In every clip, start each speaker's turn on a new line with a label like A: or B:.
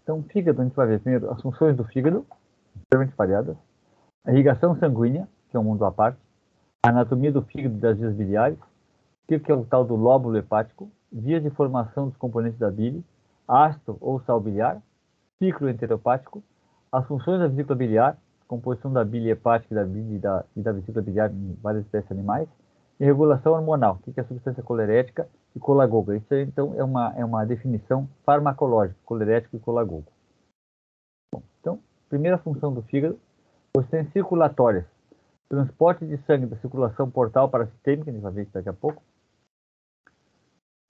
A: Então, o fígado, a gente vai ver primeiro as funções do fígado, extremamente variadas, a irrigação sanguínea, que é um mundo à parte, a anatomia do fígado e das vias biliares, o que é o tal do lóbulo hepático, vias de formação dos componentes da bile, ácido ou sal biliar, ciclo enteropático, as funções da vesícula biliar, composição da bile hepática e da vesícula biliar em várias espécies animais, e regulação hormonal, que é a substância colerética e colagoga. Isso aí, então, é uma definição farmacológica, colerético e colagogo. Bom, então, primeira função do fígado, funções circulatórias, transporte de sangue da circulação portal para sistêmica, a gente vai ver isso daqui a pouco,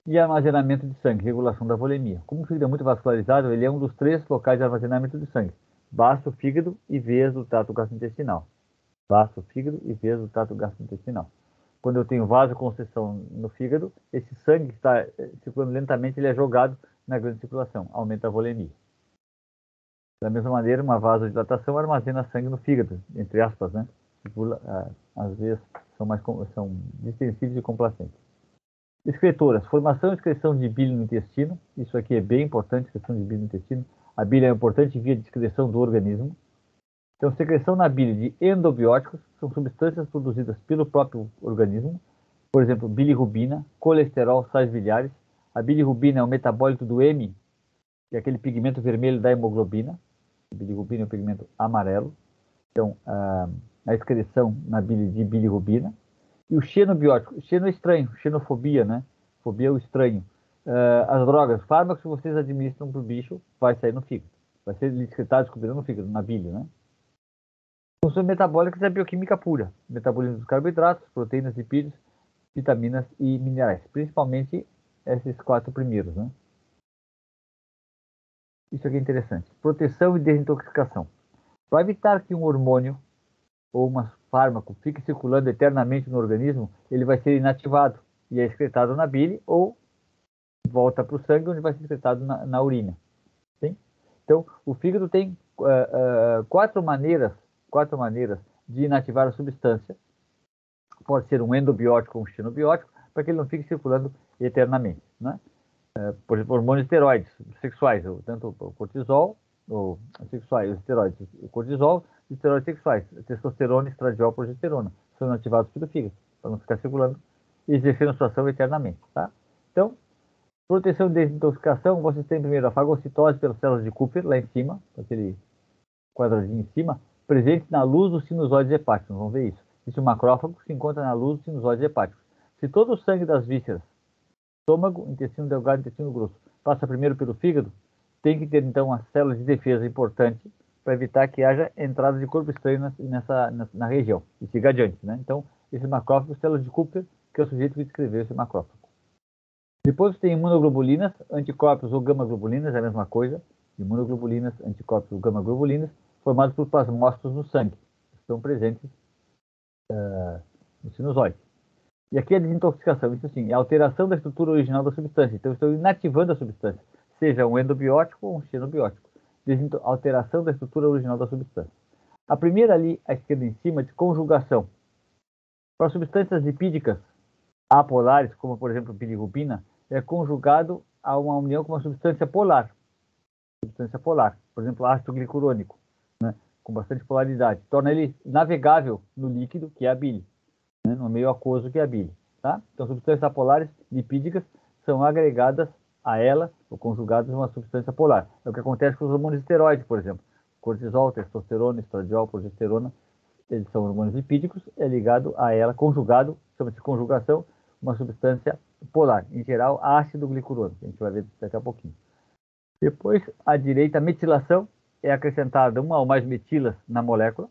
A: e armazenamento de sangue, regulação da volemia. Como o fígado é muito vascularizado, ele é um dos 3 locais de armazenamento de sangue: baço, fígado e veias do trato gastrointestinal. Baço, fígado e veias do trato gastrointestinal. Quando eu tenho vasoconstrição no fígado, esse sangue que está circulando lentamente, ele é jogado na grande circulação, aumenta a volemia. Da mesma maneira, uma vasodilatação armazena sangue no fígado, entre aspas, né? Às vezes são distensivos e complacentes. Excretoras, formação e excreção de bile no intestino. Isso aqui é bem importante, excreção de bile no intestino. A bile é uma importante via de excreção do organismo. Então, secreção na bile de endobióticos, são substâncias produzidas pelo próprio organismo. Por exemplo, bilirrubina, colesterol, sais biliares. A bilirrubina é um metabólito do M, que é aquele pigmento vermelho da hemoglobina. A bilirrubina é um pigmento amarelo. Então, a excreção na bile de bilirrubina. E o xenobiótico, xeno é estranho, xenofobia, né? Fobia é o estranho. As drogas, fármacos que vocês administram para o bicho, vai sair no fígado. Vai ser excretado, descobrindo no fígado, na bile, né? Funções metabólicas é bioquímica pura. Metabolismo dos carboidratos, proteínas, lipídios, vitaminas e minerais. Principalmente esses 4 primeiros, né? Isso aqui é interessante. Proteção e desintoxicação. Para evitar que um hormônio ou um fármaco fique circulando eternamente no organismo, ele vai ser inativado e é excretado na bile ou volta para o sangue, onde vai ser excretado na urina. Sim? Então, o fígado tem 4 maneiras de inativar a substância. Pode ser um endobiótico ou um xenobiótico, para que ele não fique circulando eternamente. Né? Por exemplo, hormônios esteroides sexuais, tanto o cortisol, os sexuais, os esteroides, o cortisol, e esteroides sexuais, testosterona, estradiol, progesterona, são inativados pelo fígado, para não ficar circulando e exercendo sua ação eternamente. Tá? Então, proteção e desintoxicação, vocês têm primeiro a fagocitose pelas células de Cooper, lá em cima, aquele quadradinho em cima, presente na luz dos sinusoides hepáticos. Vamos ver isso. Esse macrófago se encontra na luz dos sinusoides hepáticos. Se todo o sangue das vísceras, estômago, intestino delgado e intestino grosso, passa primeiro pelo fígado, tem que ter então uma célula de defesa importante para evitar que haja entrada de corpo estranho na região e siga adiante. Né? Então, esse macrófago, células de Cooper, que é o sujeito que descreveu esse macrófago. Depois tem imunoglobulinas, anticorpos ou gama-globulinas, é a mesma coisa. Imunoglobulinas, anticorpos ou gama-globulinas, formados por plasmócitos no sangue, que estão presentes no sinusoide. E aqui a desintoxicação, isso sim, é a alteração da estrutura original da substância. Então, estou inativando a substância, seja um endobiótico ou um xenobiótico. Alteração da estrutura original da substância. A primeira ali, à esquerda em cima, de conjugação. Para substâncias lipídicas apolares, como por exemplo bilirrubina, é conjugado a uma união com uma substância polar. Por exemplo, ácido glicurônico, né, com bastante polaridade. Torna ele navegável no líquido, que é a bile, né, no meio aquoso, que é a bile. Tá? Então, substâncias apolares lipídicas são agregadas a ela, ou conjugadas a uma substância polar. É o que acontece com os hormônios esteroides, por exemplo. Cortisol, testosterona, estradiol, progesterona, eles são hormônios lipídicos, é ligado a ela, conjugado, chama-se conjugação, uma substância polar, em geral, ácido glicurônico. A gente vai ver daqui a pouquinho. Depois, à direita, a metilação é acrescentada uma ou mais metilas na molécula.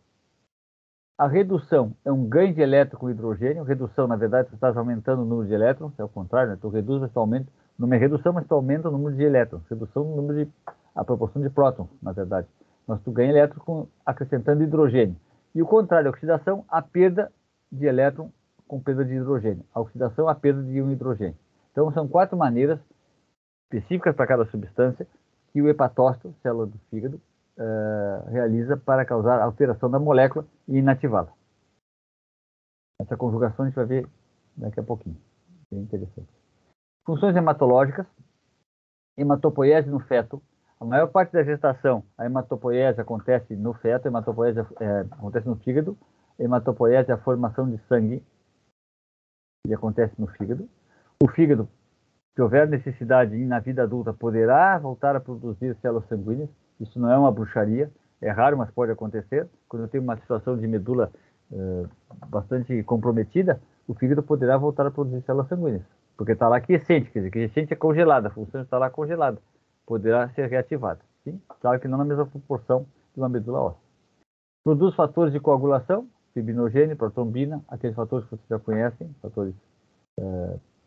A: A redução é um ganho de elétron com hidrogênio. Redução, na verdade, você está aumentando o número de elétrons, é o contrário, né? Tu reduz, mas tu aumenta. Não é redução, mas tu aumenta o número de elétrons. Redução no número a proporção de prótons, na verdade. Mas tu ganha elétron acrescentando hidrogênio. E o contrário, a oxidação, a perda de elétron com perda de hidrogênio. A oxidação, a perda de um hidrogênio. Então, são 4 maneiras específicas para cada substância que o hepatócito, célula do fígado, realiza para causar alteração da molécula e inativá-la. Essa conjugação a gente vai ver daqui a pouquinho. Bem interessante. Funções hematológicas. Hematopoiese no feto. A maior parte da gestação, a hematopoiese acontece no feto, a hematopoiese acontece no fígado, a hematopoiese é a formação de sangue, que acontece no fígado. O fígado, se houver necessidade na vida adulta, poderá voltar a produzir células sanguíneas. Isso não é uma bruxaria, é raro, mas pode acontecer. Quando eu tenho uma situação de medula bastante comprometida, o fígado poderá voltar a produzir células sanguíneas, porque está lá quiescente, quer dizer, quiescente é congelada, a função está lá congelada, poderá ser reativada. Sim? Claro que não na mesma proporção de uma medula óssea. Produz fatores de coagulação, fibrinogênio, protrombina, aqueles fatores que vocês já conhecem, fatores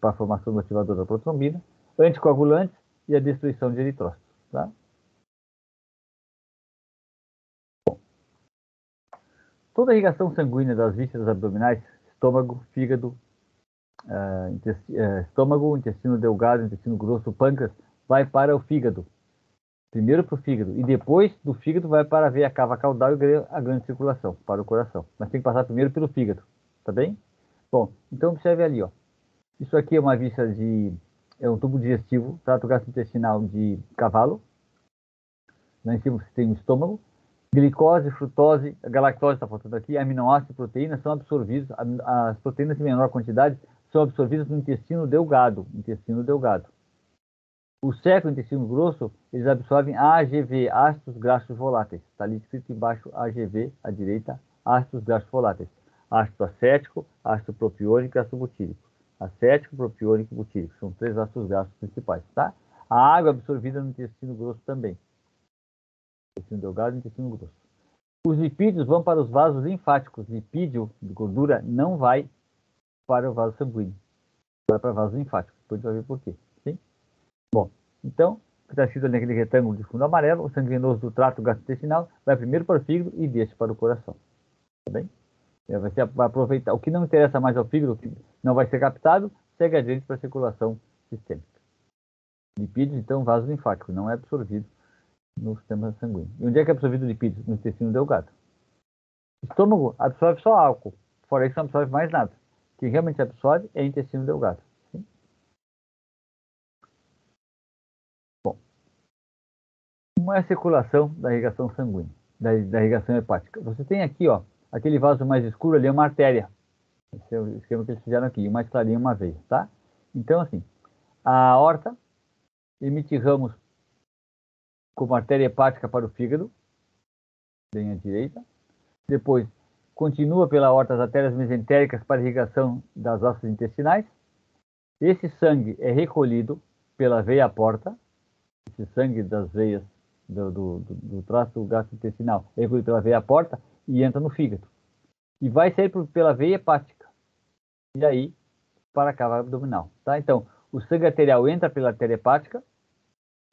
A: para a formação do ativador da protrombina, anticoagulantes e a destruição de eritrócitos. Tá? Bom, toda a irrigação sanguínea das vísceras abdominais, estômago, fígado, estômago, intestino delgado, intestino grosso, pâncreas, vai para o fígado. Primeiro para o fígado, e depois do fígado vai para a veia cava caudal e a grande circulação, para o coração. Mas tem que passar primeiro pelo fígado, tá bem? Bom, então observe ali, ó. Isso aqui é uma víscera é um tubo digestivo, trato gastrointestinal de cavalo. Lá em cima você tem o estômago. Glicose, frutose, a galactose está faltando aqui, aminoácidos e proteínas são absorvidos, as proteínas em menor quantidade são absorvidas no intestino delgado, O seco e o intestino grosso, eles absorvem AGV, ácidos graxos voláteis. Está ali escrito embaixo AGV, à direita, ácidos graxos voláteis. Ácido acético, ácido propiônico e ácido butírico. Acético, propiônico e butírico. São 3 ácidos graxos principais, tá? A água absorvida no intestino grosso também. Intestino delgado e intestino grosso. Os lipídios vão para os vasos linfáticos. Lipídio de gordura não vai para o vaso sanguíneo. Vai para o vaso linfático. Depois a gente vai ver por quê. Sim? Bom, então, o que está escrito ali naquele retângulo de fundo amarelo, o sangue venoso do trato gastrointestinal vai primeiro para o fígado e deste para o coração. Tá bem? Vai aproveitar. O que não interessa mais ao fígado, o que não vai ser captado, segue adiante para a circulação sistêmica. Lipídios, então, vaso linfático, não é absorvido no sistema sanguíneo. E onde é que é absorvido o lipídio? No intestino delgado. O estômago absorve só álcool, fora isso não absorve mais nada. Quem realmente absorve é o intestino delgado. Sim? Bom, como é a circulação da irrigação sanguínea, da irrigação hepática? Você tem aqui, ó, aquele vaso mais escuro ali é uma artéria. Esse é o esquema que eles fizeram aqui, e o mais clarinho uma veia, tá? Então, assim, a aorta emite ramos como artéria hepática para o fígado, bem à direita. Depois, continua pela aorta as artérias mesentéricas para irrigação das ossos intestinais. Esse sangue é recolhido pela veia porta. Esse sangue das veias do trato gastrointestinal é recolhido pela veia porta e entra no fígado. E vai sair pela veia hepática. E aí, para a cava abdominal. Tá? Então, o sangue arterial entra pela artéria hepática,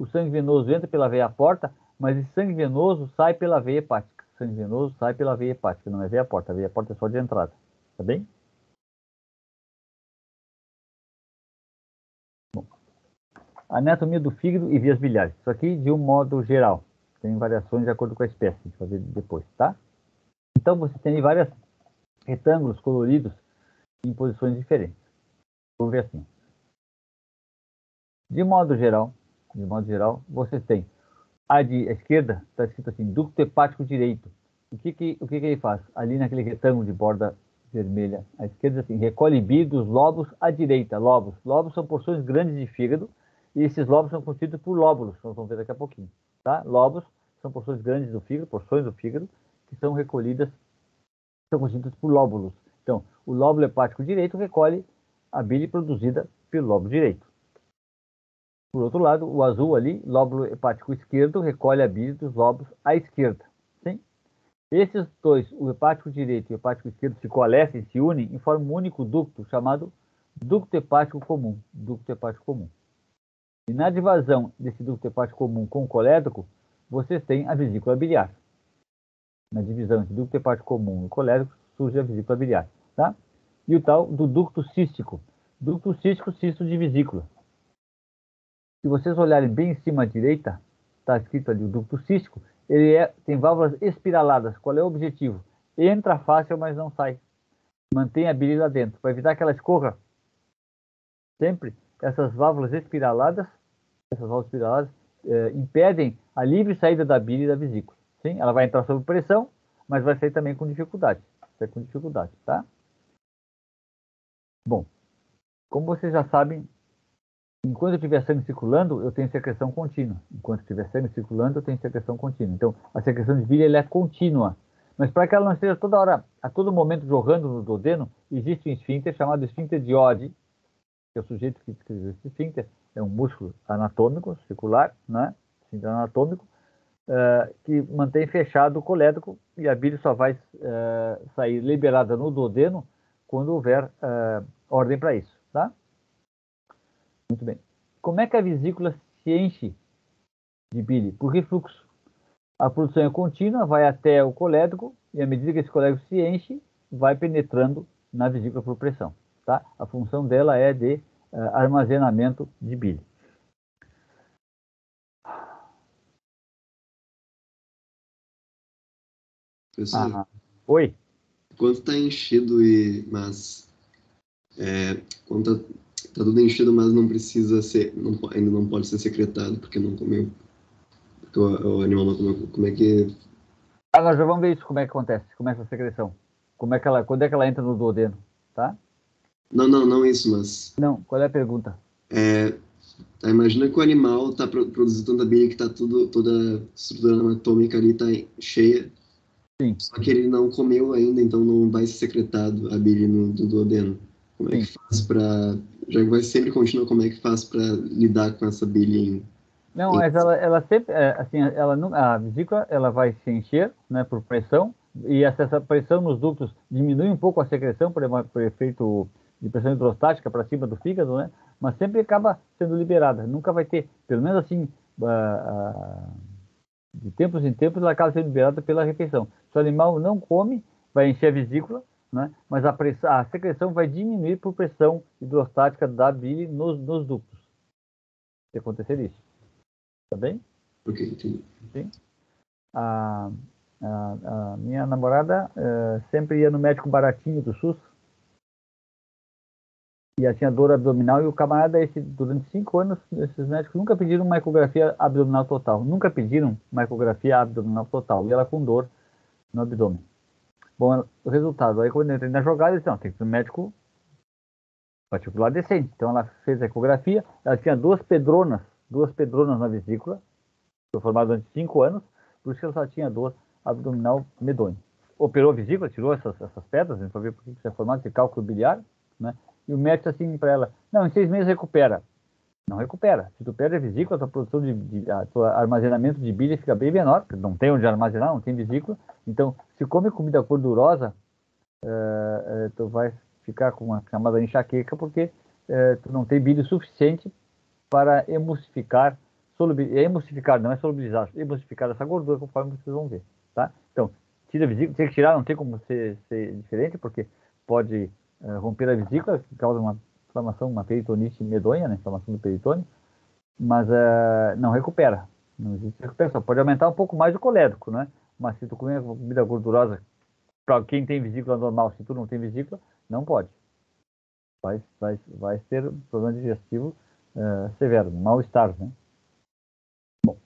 A: o sangue venoso entra pela veia porta, mas esse sangue venoso sai pela veia hepática. O sangue venoso sai pela veia hepática, não é veia porta. A veia porta é só de entrada. Tá bem? Bom, a anatomia do fígado e vias biliares. Isso aqui de um modo geral. Tem variações de acordo com a espécie. A gente vai ver depois, tá? Então, você tem vários retângulos coloridos em posições diferentes. Vamos ver assim. De modo geral, você tem a esquerda, está escrito assim, ducto hepático direito. O que ele faz? Ali naquele retângulo de borda vermelha, à esquerda, assim, recolhe bile dos lobos à direita. Lobos são porções grandes de fígado, e esses lobos são constituídos por lóbulos, nós vamos ver daqui a pouquinho. Tá? Lobos são porções grandes do fígado, porções do fígado, que são recolhidas, são constituídas por lóbulos. Então, o lóbulo hepático direito recolhe a bile produzida pelo lobo direito. Por outro lado, o azul ali, lóbulo hepático esquerdo, recolhe a bile dos lobos à esquerda. Sim? Esses dois, o hepático direito e o hepático esquerdo, se coalescem, se unem e formam um único ducto chamado ducto hepático comum. Ducto hepático comum. E na divasão desse ducto hepático comum com o colédoco, vocês têm a vesícula biliar. Na divisão entre ducto hepático comum e colédoco surge a vesícula biliar. Tá? E o tal do ducto cístico. Ducto cístico, cisto de vesícula. Se vocês olharem bem em cima à direita, está escrito ali o ducto cístico, ele tem válvulas espiraladas. Qual é o objetivo? Entra fácil, mas não sai. Mantém a bile lá dentro. Para evitar que ela escorra, sempre essas válvulas espiraladas, impedem a livre saída da bile da vesícula. Sim? Ela vai entrar sob pressão, mas vai sair também com dificuldade. Sai com dificuldade, tá? Bom, como vocês já sabem, enquanto eu tiver sangue circulando, eu tenho secreção contínua. Enquanto tiver sangue circulando, eu tenho secreção contínua. Então, a secreção de bile ela é contínua. Mas para que ela não esteja toda hora, a todo momento jorrando no duodeno, existe um esfíncter chamado esfíncter de Oddi, que é o sujeito que escreveu esse esfíncter, é um músculo anatômico, circular, né? Esfíncter anatômico, que mantém fechado o colédoco e a bile só vai sair liberada no duodeno quando houver ordem para isso, tá? Muito bem. Como é que a vesícula se enche de bile? Por refluxo. A produção é contínua, vai até o colédoco e à medida que esse colédoco se enche, vai penetrando na vesícula por pressão, tá? A função dela é de armazenamento de bile.
B: Professor,
A: Oi?
B: quando está enchido quando tá tudo enchido, mas não precisa ser, ainda não pode ser secretado porque não comeu, porque o animal não comeu, como é que...
A: Nós já vamos ver isso, como é que acontece, como é essa secreção. Quando é que ela entra no duodeno, tá?
B: Não isso, mas...
A: Não, qual é a pergunta?
B: Imagina que o animal está produzindo tanta bile que toda a estrutura anatômica ali está cheia.
A: Sim.
B: Só que ele não comeu ainda, então não vai ser secretado a bile no duodeno. Como é que faz para... Já que vai sempre continuar, como é que faz para lidar com essa bile
A: Não, mas ela sempre, assim, a vesícula ela vai se encher, né, por pressão, e essa pressão nos ductos diminui um pouco a secreção por efeito de pressão hidrostática para cima do fígado, né, mas sempre acaba sendo liberada. Nunca vai ter, pelo menos assim, de tempos em tempos, ela acaba sendo liberada pela refeição. Se o animal não come, vai encher a vesícula, né, mas a secreção vai diminuir por pressão hidrostática da bile nos ductos. Se acontecer isso. Tá bem?
B: Ok, entendi.
A: Sim. A minha namorada sempre ia no médico baratinho do SUS e ela tinha dor abdominal e o camarada, durante 5 anos, esses médicos nunca pediram uma ecografia abdominal total. Nunca pediram uma ecografia abdominal total. E ela com dor no abdômen. Bom, o resultado, aí quando eu entrei na jogada, eu disse, não, tem que ir no médico particular decente. Então ela fez a ecografia, ela tinha duas pedronas na vesícula, foi formada durante 5 anos, por isso que ela só tinha dor abdominal medonha. Operou a vesícula, tirou essas pedras, para ver por que isso é formado, esse cálculo biliar, né? E o médico assim para ela, não, em 6 meses recupera. Não recupera. Se tu perde a vesícula, a tua produção teu armazenamento de bile fica bem menor, porque não tem onde armazenar, não tem vesícula. Então, se come comida gordurosa, tu vai ficar com uma chamada enxaqueca, porque tu não tem bile suficiente para emulsificar, emulsificar, não é solubilizar, emulsificar essa gordura, conforme vocês vão ver, tá? Então, tira a vesícula, tem que tirar, não tem como ser diferente, porque pode romper a vesícula, que causa uma inflamação, uma peritonite medonha, né, inflamação do peritônio, mas não recupera, não existe recuperação. Pode aumentar um pouco mais o colédoco, né? Mas se tu comer comida gordurosa, para quem tem vesícula normal, se tu não tem vesícula, não pode. Vai ter problema digestivo severo, mal-estar, né? Bom,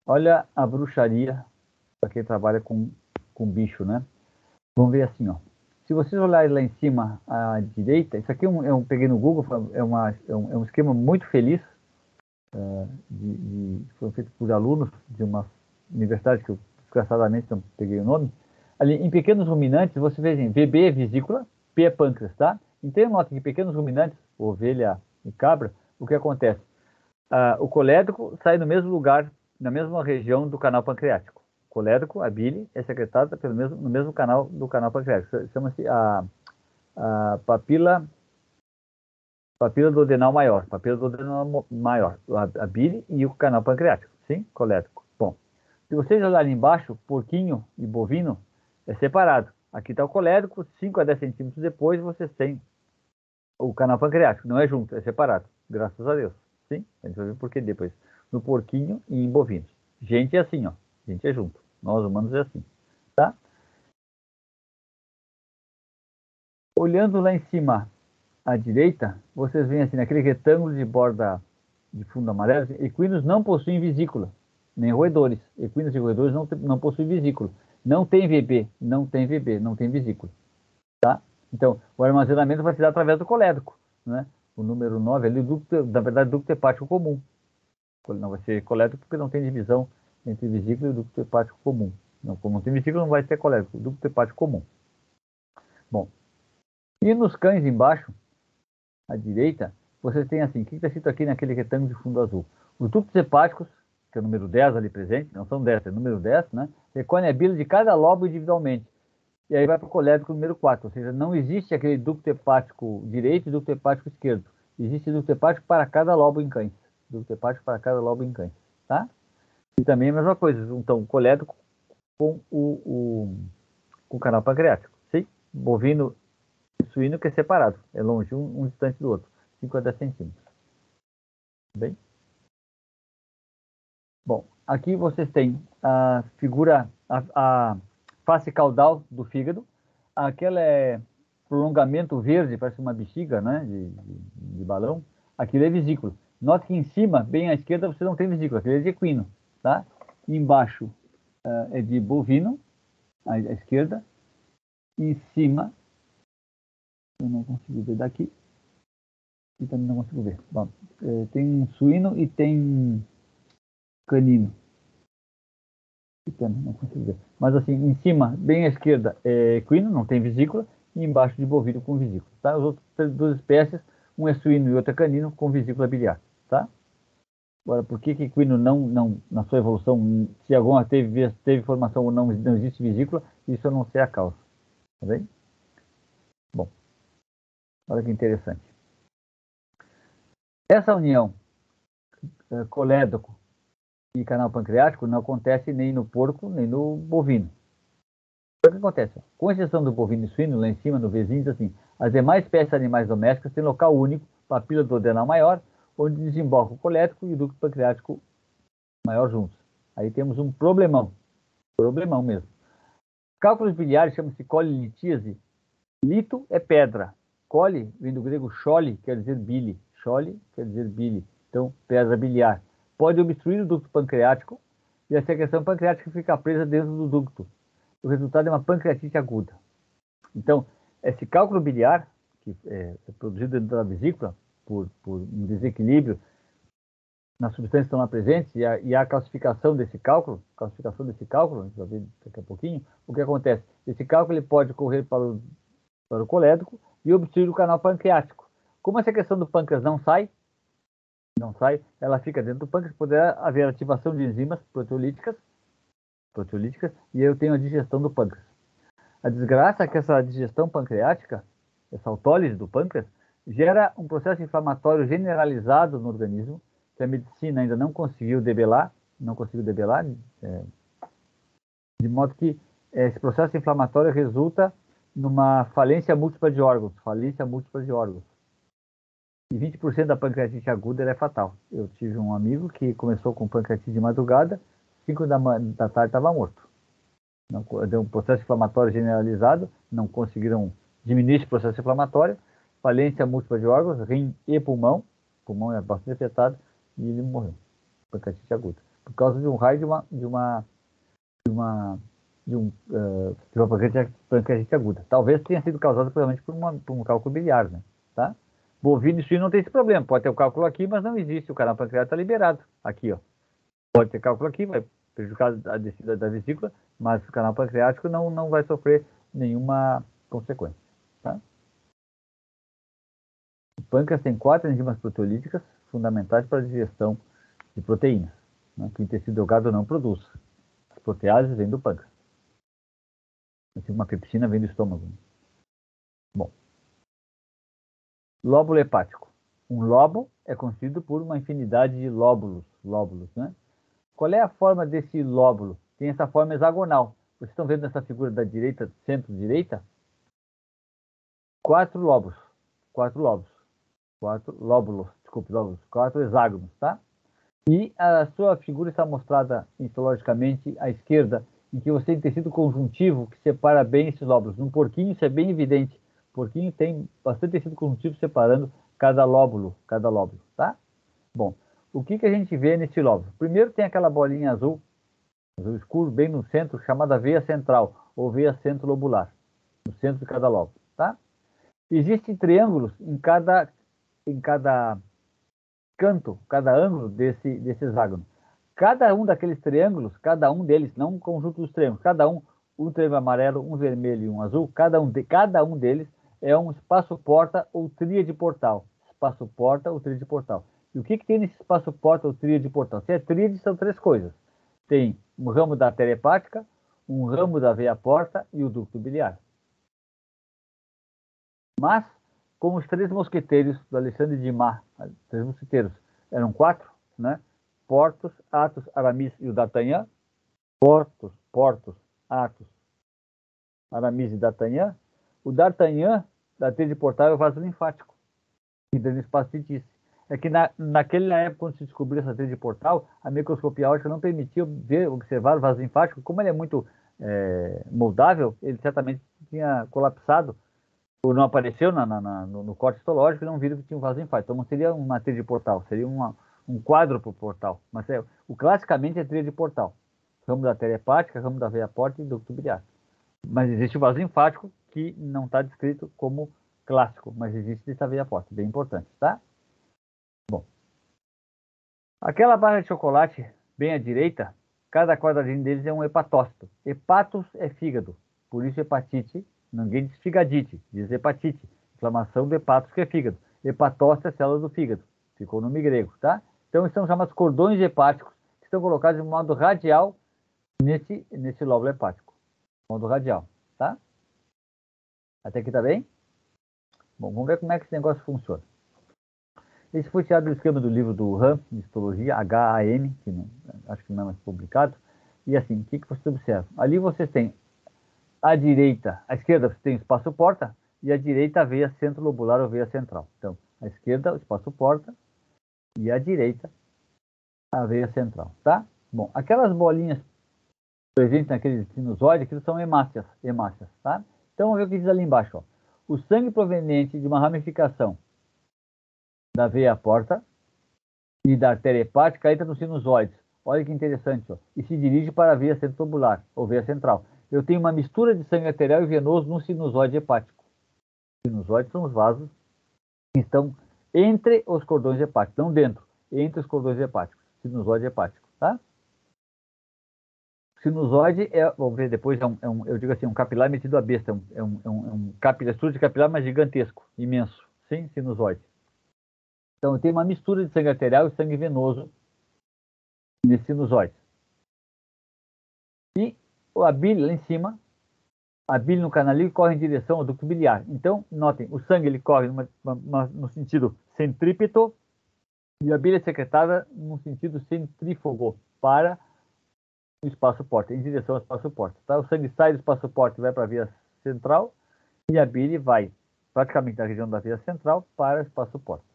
A: olha a bruxaria para quem trabalha com bicho, né? Vamos ver assim, ó. Se vocês olharem lá em cima à direita, isso aqui peguei no Google, é um esquema muito feliz, foi feito por alunos de uma universidade que eu, desgraçadamente, não peguei o nome. Ali, em pequenos ruminantes, você vê assim, VB é vesícula, P é pâncreas, tá? Então, nota que em pequenos ruminantes, ovelha e cabra, o que acontece? O colédoco sai no mesmo lugar, na mesma região do canal pancreático. O colédoco, a bile, é secretada no mesmo canal do canal pancreático. Chama-se a papila duodenal maior. Papila duodenal maior. A bile e o canal pancreático. Sim? Colédoco. Bom, se vocês olharem embaixo, porquinho e bovino é separado. Aqui está o colédoco, 5 a 10 centímetros depois vocês têm o canal pancreático. Não é junto, é separado. Graças a Deus. Sim? A gente vai ver por que depois. No porquinho e em bovinos. Gente é assim, ó. Gente é junto. Nós humanos é assim. Tá? Olhando lá em cima à direita, vocês veem assim, naquele retângulo de borda de fundo amarelo, equinos não possuem vesícula, nem roedores. Equinos e roedores não possuem vesícula. Não tem VB, não tem vesícula. Tá? Então, o armazenamento vai se dar através do colédoco, né? O número 9 ali, na verdade, ducto hepático comum. Não vai ser colédoco porque não tem divisão entre vesícula e ducto hepático comum. Não, como não tem vesícula, não vai ser colédoco, ducto hepático comum. Bom, e nos cães embaixo, à direita, vocês têm assim, o que está escrito aqui naquele retângulo de fundo azul? Os ductos hepáticos, que é o número 10 ali presente, não são 10, é o número 10, né? Recolhem a bile de cada lobo individualmente. E aí vai para o colédoco número 4, ou seja, não existe aquele ducto hepático direito e ducto hepático esquerdo. Existe ducto hepático para cada lobo em cães. Ducto hepático para cada lobo em cães, tá? E também a mesma coisa, então, colédoco com o canal pancreático. Sim, bovino e suíno que é separado, é longe, um distante do outro, 5 a 10 centímetros. Bem? Bom, aqui vocês têm a figura, a face caudal do fígado. Aquela é prolongamento verde, parece uma bexiga, né, de balão. Aquilo é vesícula. Note que em cima, bem à esquerda, você não tem vesícula, aquilo é de equino, tá? E embaixo é de bovino, à esquerda. Em cima, eu não consigo ver daqui. E também não consigo ver. Bom, tem suíno e tem canino. Não consigo ver. Mas assim, em cima, bem à esquerda, é equino, não tem vesícula, e embaixo de bovino com vesícula. Tá? As outras duas espécies, um é suíno e outro é canino, com vesícula biliar. Tá? Agora, por que equino não, na sua evolução, se alguma teve formação ou não existe vesícula, isso eu não sei a causa. Tá bem? Bom, olha que interessante. Essa união colédoco e canal pancreático não acontece nem no porco, nem no bovino. O que acontece? Com exceção do bovino e suíno, lá em cima no vizinho, diz assim, as demais espécies de animais domésticos têm local único, papila duodenal maior, onde desemboca o colédoco e o ducto pancreático maior juntos. Aí temos um problemão mesmo. Cálculos biliares chamam-se colilitíase. Lito é pedra. Coli vem do grego chole, quer dizer bile. Chole quer dizer bile. Então, pedra biliar. Pode obstruir o ducto pancreático e a secreção pancreática fica presa dentro do ducto. O resultado é uma pancreatite aguda. Então, esse cálculo biliar, que é produzido dentro da vesícula por um desequilíbrio nas substâncias que estão lá presentes e a classificação desse cálculo, a gente vai ver daqui a pouquinho, o que acontece? Esse cálculo ele pode correr para o colédoco e obstruir o canal pancreático. Como a secreção do pâncreas não sai, ela fica dentro do pâncreas, poderá haver ativação de enzimas proteolíticas, e eu tenho a digestão do pâncreas. A desgraça é que essa digestão pancreática, essa autólise do pâncreas, gera um processo inflamatório generalizado no organismo, que a medicina ainda não conseguiu debelar, de modo que esse processo inflamatório resulta numa falência múltipla de órgãos. E 20% da pancreatite aguda é fatal. Eu tive um amigo que começou com pancreatite de madrugada, 5 da tarde estava morto. Deu um processo inflamatório generalizado, não conseguiram diminuir esse processo inflamatório, falência múltipla de órgãos, rim e pulmão é bastante afetado, e ele morreu. Pancreatite aguda. Por causa de um raio de uma pancreatite aguda. Talvez tenha sido causado provavelmente por um cálculo biliar, né? Tá? Bovino e suíno não tem esse problema. Pode ter o cálculo aqui, mas não existe. O canal pancreático está liberado. Aqui, ó. Pode ter cálculo aqui, vai prejudicar a descida da vesícula, mas o canal pancreático não vai sofrer nenhuma consequência. Tá? O pâncreas tem 4 enzimas proteolíticas fundamentais para a digestão de proteínas, né, que o intestino delgado não produz. As proteases vêm do pâncreas. Uma pepsina vem do estômago. Bom. Lóbulo hepático. Um lobo é constituído por uma infinidade de lóbulos, né? Qual é a forma desse lóbulo? Tem essa forma hexagonal. Vocês estão vendo nessa figura da direita, centro-direita? 4 lóbulos. 4 hexágonos, tá? E a sua figura está mostrada histologicamente à esquerda, em que você tem tecido conjuntivo que separa bem esses lóbulos. No porquinho isso é bem evidente. O porquinho tem bastante tecido conjuntivo separando cada lóbulo, tá? Bom, o que a gente vê nesse lóbulo? Primeiro tem aquela bolinha azul escuro, bem no centro, chamada veia central, ou veia centro-lobular, no centro de cada lóbulo, tá? Existem triângulos em cada canto, cada ângulo desse hexágono. Cada um daqueles triângulos, cada um deles, não um conjunto dos triângulos, cada um triângulo amarelo, um vermelho e um azul, cada um deles é um espaço-porta ou tríade portal. Espaço-porta ou tríade portal. E o que tem nesse espaço-porta ou tríade portal? Se é tríade, são 3 coisas. Tem um ramo da artéria hepática, um ramo da veia porta e o ducto biliar. Mas, como os 3 mosqueteiros do Alexandre Dumas, 3 mosqueteiros, eram 4, né? Portos, Athos, Aramis e o D'Artagnan. Portos, Athos, Aramis e D'Artagnan. O D'Artagnan, da tríade portal, é o vaso linfático, que dá no espaço de Disse. É que naquela época, quando se descobriu essa tríade portal, a microscopia óptica não permitia observar o vaso linfático. Como ele é muito moldável, ele certamente tinha colapsado, ou não apareceu no corte histológico, e não viram que tinha um vaso linfático. Então não seria uma tríade portal, seria um quádruplo portal. Mas classicamente é tríade portal. Ramo da artéria hepática, ramo da veia porta e ducto biliar. Mas existe o vaso linfático, que não está descrito como clássico, mas existe essa veia porta, bem importante, tá? Bom, aquela barra de chocolate bem à direita, cada quadradinho deles é um hepatócito. Hepatos é fígado, por isso hepatite, ninguém diz figadite, diz hepatite, inflamação do hepatos, que é fígado. Hepatócito é célula do fígado, ficou o nome grego, tá? Então são chamados cordões hepáticos, que estão colocados de modo radial nesse lóbulo hepático, modo radial, tá? Até aqui tá bem? Bom, vamos ver como é que esse negócio funciona. Esse foi tirado do esquema do livro do RAM, de histologia, HAM, que não, acho que não é mais publicado. E assim, o que vocês observam? Ali vocês têm à direita, à esquerda você tem o espaço-porta, e à direita a veia centro-lobular ou veia central. Então, à esquerda o espaço-porta, e à direita a veia central, tá? Bom, aquelas bolinhas presentes naquele sinusoide, aquilo são hemácias, tá? Então, vamos ver o que diz ali embaixo, ó. O sangue proveniente de uma ramificação da veia porta e da artéria hepática entra nos sinusoides. Olha que interessante, ó, e se dirige para a veia centrobular, ou veia central. Eu tenho uma mistura de sangue arterial e venoso no sinusoide hepático. Os sinusoides são os vasos que estão entre os cordões hepáticos, não dentro, entre os cordões hepáticos, sinusoide hepático, tá? Sinusoide vamos ver depois, eu digo assim, um capilar metido a besta, estrutura de capilar, mas gigantesco, imenso, sim, sinusoide. Então, eu tenho uma mistura de sangue arterial e sangue venoso nesse sinusoide. E a bile lá em cima, a bile no canalilho corre em direção ao ducto biliar. Então, notem, o sangue ele corre no sentido centrípeto e a bile é secretada no sentido centrífugo para o espaço-porta, em direção ao espaço-porta. Tá? O sangue sai do espaço-porta e vai para a via central e a bile vai praticamente da região da via central para o espaço-porta.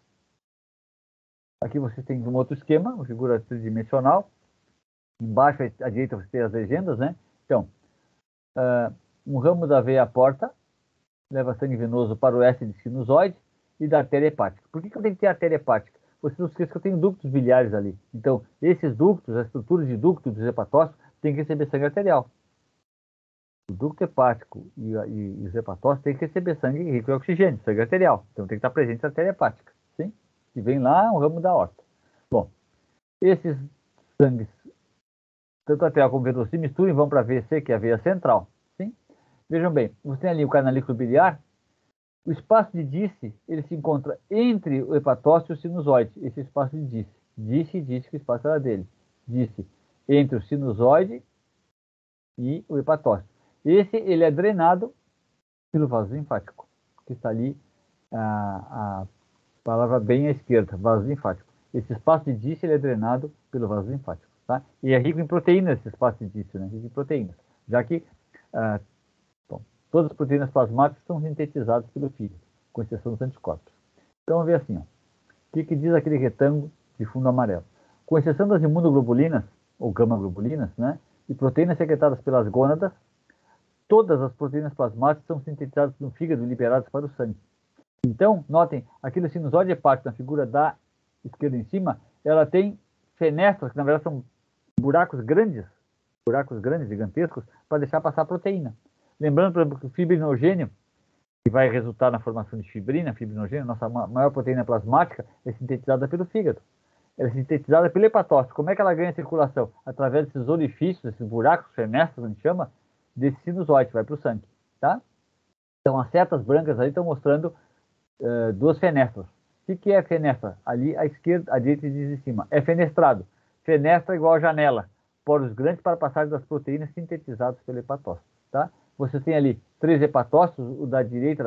A: Aqui vocês têm um outro esquema, uma figura tridimensional. Embaixo à direita você tem as legendas, né? Então, um ramo da veia porta leva sangue venoso para o oeste de sinusoide e da artéria hepática. Por que eu tenho que ter artéria hepática? Vocês não esqueçam que eu tenho ductos biliares ali. Então, esses ductos, a estrutura de ducto dos hepatócitos, tem que receber sangue arterial. O ducto hepático e os hepatócitos têm que receber sangue rico em oxigênio, sangue arterial. Então, tem que estar presente a artéria hepática. Sim? Que vem lá um ramo da aorta. Bom, esses sangues, tanto arterial como venoso, se misturam e vão para a VC, que é a veia central. Sim? Vejam bem, você tem ali o canalículo biliar, o espaço de Disse, ele se encontra entre o hepatócito e o sinusoide, esse espaço de Disse. Disse que o espaço era dele. Disse entre o sinusoide e o hepatócito. Esse, ele é drenado pelo vaso linfático, que está ali a palavra bem à esquerda, vaso linfático. Esse espaço de Disse ele é drenado pelo vaso linfático, tá? E é rico em proteínas esse espaço de Disse, né? Rico em proteínas, já que todas as proteínas plasmáticas são sintetizadas pelo fígado, com exceção dos anticorpos. Então vamos ver assim, ó. O que diz aquele retângulo de fundo amarelo? Com exceção das imunoglobulinas, ou gama-globulinas, né? E proteínas secretadas pelas gônadas, todas as proteínas plasmáticas são sintetizadas no fígado e liberadas para o sangue. Então, notem, aqui no sinusoide hepático, na figura da esquerda em cima, ela tem fenestras, que na verdade são buracos grandes, gigantescos, para deixar passar a proteína. Lembrando, por exemplo, que o fibrinogênio, que vai resultar na formação de fibrina, fibrinogênio, nossa maior proteína plasmática, é sintetizada pelo fígado. Ela é sintetizada pelo hepatócito. Como é que ela ganha circulação? Através desses orifícios, desses buracos, fenestras, a gente chama, desse sinusoide, vai para o sangue, tá? Então, as setas brancas aí estão mostrando duas fenestras. O que é fenestra? Ali à esquerda, à direita diz em cima. É fenestrado. Fenestra igual a janela. Poros grandes para a passagem das proteínas sintetizadas pelo hepatócito, tá? Você tem ali 3 hepatócitos, o da direita,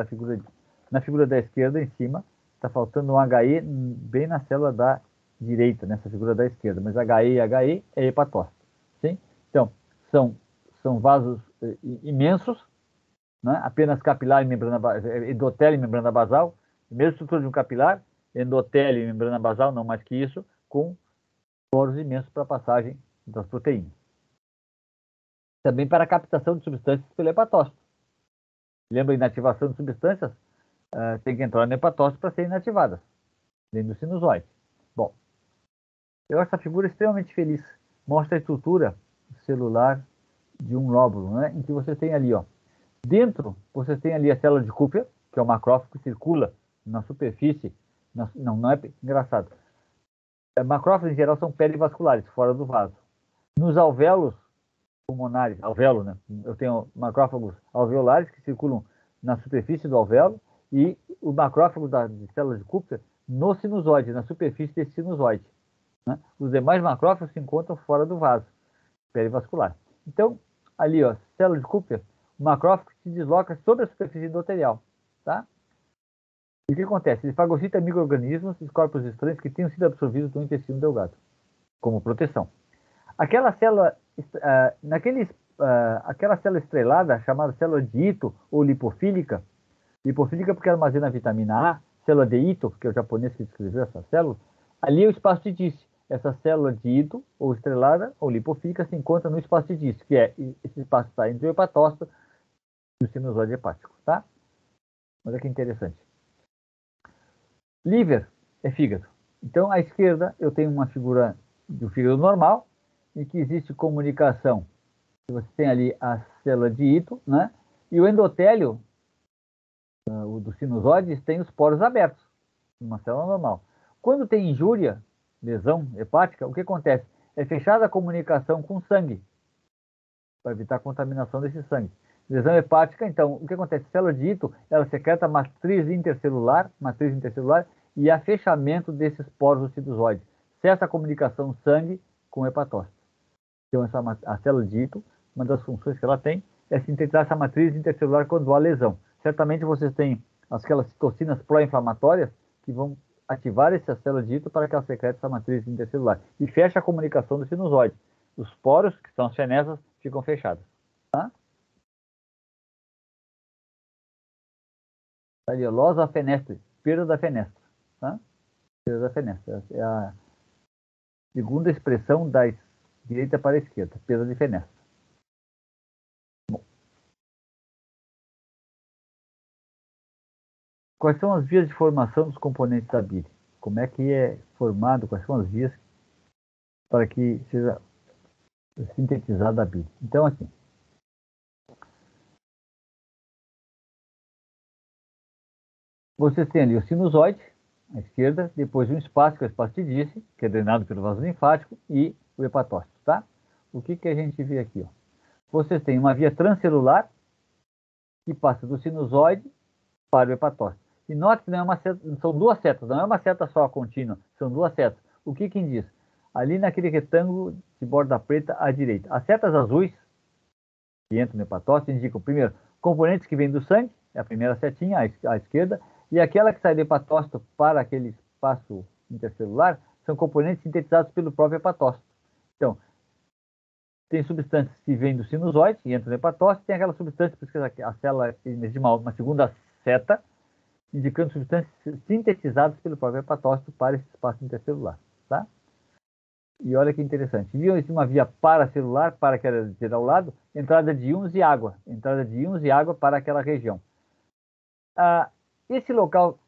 A: na figura da esquerda, em cima. Está faltando um HE bem na célula da direita, nessa figura da esquerda. Mas HE e HE é hepatócito. Sim? Então, são vasos imensos, né? Apenas capilar e membrana, endotélio e membrana basal. Mesma estrutura de um capilar, endotélio e membrana basal, não mais que isso, com poros imensos para a passagem das proteínas. Também para a captação de substâncias pelo hepatócito. Lembra, inativação de substâncias? Tem que entrar no hepatócito para serem inativadas, dentro do sinusoide. Bom, eu acho essa figura extremamente feliz. Mostra a estrutura celular de um lóbulo, né? Em que você tem ali, ó, dentro, você tem ali a célula de Kupfer, que é o macrófago que circula na superfície. Não é engraçado. Macrófagos, em geral, são perivasculares, fora do vaso. Nos alvéolos pulmonares, alvéolo, né? Eu tenho macrófagos alveolares que circulam na superfície do alvéolo e o macrófago de células de Kupfer no sinusoide, na superfície desse sinusoide, né? Os demais macrófagos se encontram fora do vaso perivascular. Então, ali, ó, célula de Kupfer, o macrófago se desloca sobre a superfície endotelial, tá? E o que acontece? Ele fagocita micro-organismos e corpos estranhos que tenham sido absorvidos no intestino delgado, como proteção. Aquela célula, aquela célula estrelada, chamada célula de Ito ou lipofílica porque armazena a vitamina A, célula de Ito, que é o japonês que descreveu essa célula, ali é o espaço de Disse. Essa célula de Ito, ou estrelada, ou lipofílica, se encontra no espaço de Disse, que é esse espaço está entre o hepatócito e o sinusoide hepático, tá? Olha que interessante. Liver é fígado. Então, à esquerda, eu tenho uma figura do fígado normal, em que existe comunicação. Você tem ali a célula de Ito, né? E o endotélio, o do sinusoide, tem os poros abertos, uma célula normal. Quando tem injúria, lesão hepática, o que acontece? É fechada a comunicação com o sangue, para evitar a contaminação desse sangue. Lesão hepática, então, o que acontece? A célula de Ito, ela secreta matriz intercelular, e há fechamento desses poros do sinusoide. Cessa a comunicação sangue com o hepatócito. Então, a célula de Ito, uma das funções que ela tem é sintetizar essa matriz intercelular quando há lesão. Certamente vocês têm aquelas citocinas pró-inflamatórias que vão ativar essa célula de Ito para que ela secrete essa matriz intercelular. E fecha a comunicação do sinusoide. Os poros, que são as fenestras, ficam fechados. Tá? Ali, losa fenestre, perda da fenestra. Tá? Perda da fenestra. É a segunda expressão da direita para a esquerda, perda de fenestra. Bom. Quais são as vias de formação dos componentes da bile? Como é que é formado, quais são as vias para que seja sintetizada a bile? Então, assim, vocês têm ali o sinusoide, à esquerda, depois um espaço, que é o espaço de Disse, que é drenado pelo vaso linfático, e o hepatócito, tá? O que a gente vê aqui, ó? Vocês têm uma via transcelular, que passa do sinusoide para o hepatócito. E note que não é uma seta, são duas setas, não é uma seta só contínua, são duas setas. O que indiz? Ali naquele retângulo de borda preta à direita. As setas azuis, que entram no hepatócito, indicam, primeiro, componentes que vêm do sangue, é a primeira setinha à esquerda, e aquela que sai do hepatócito para aquele espaço intercelular, são componentes sintetizados pelo próprio hepatócito. Então, tem substâncias que vêm do sinusoide e entram no hepatócito, tem aquela substância, por isso que a célula existe uma segunda seta, indicando substâncias sintetizadas pelo próprio hepatócito para esse espaço intercelular, tá? E olha que interessante. Viam uma via paracelular, para que era dizer ao lado, entrada de íons e água. Entrada de íons e água para aquela região. Esse local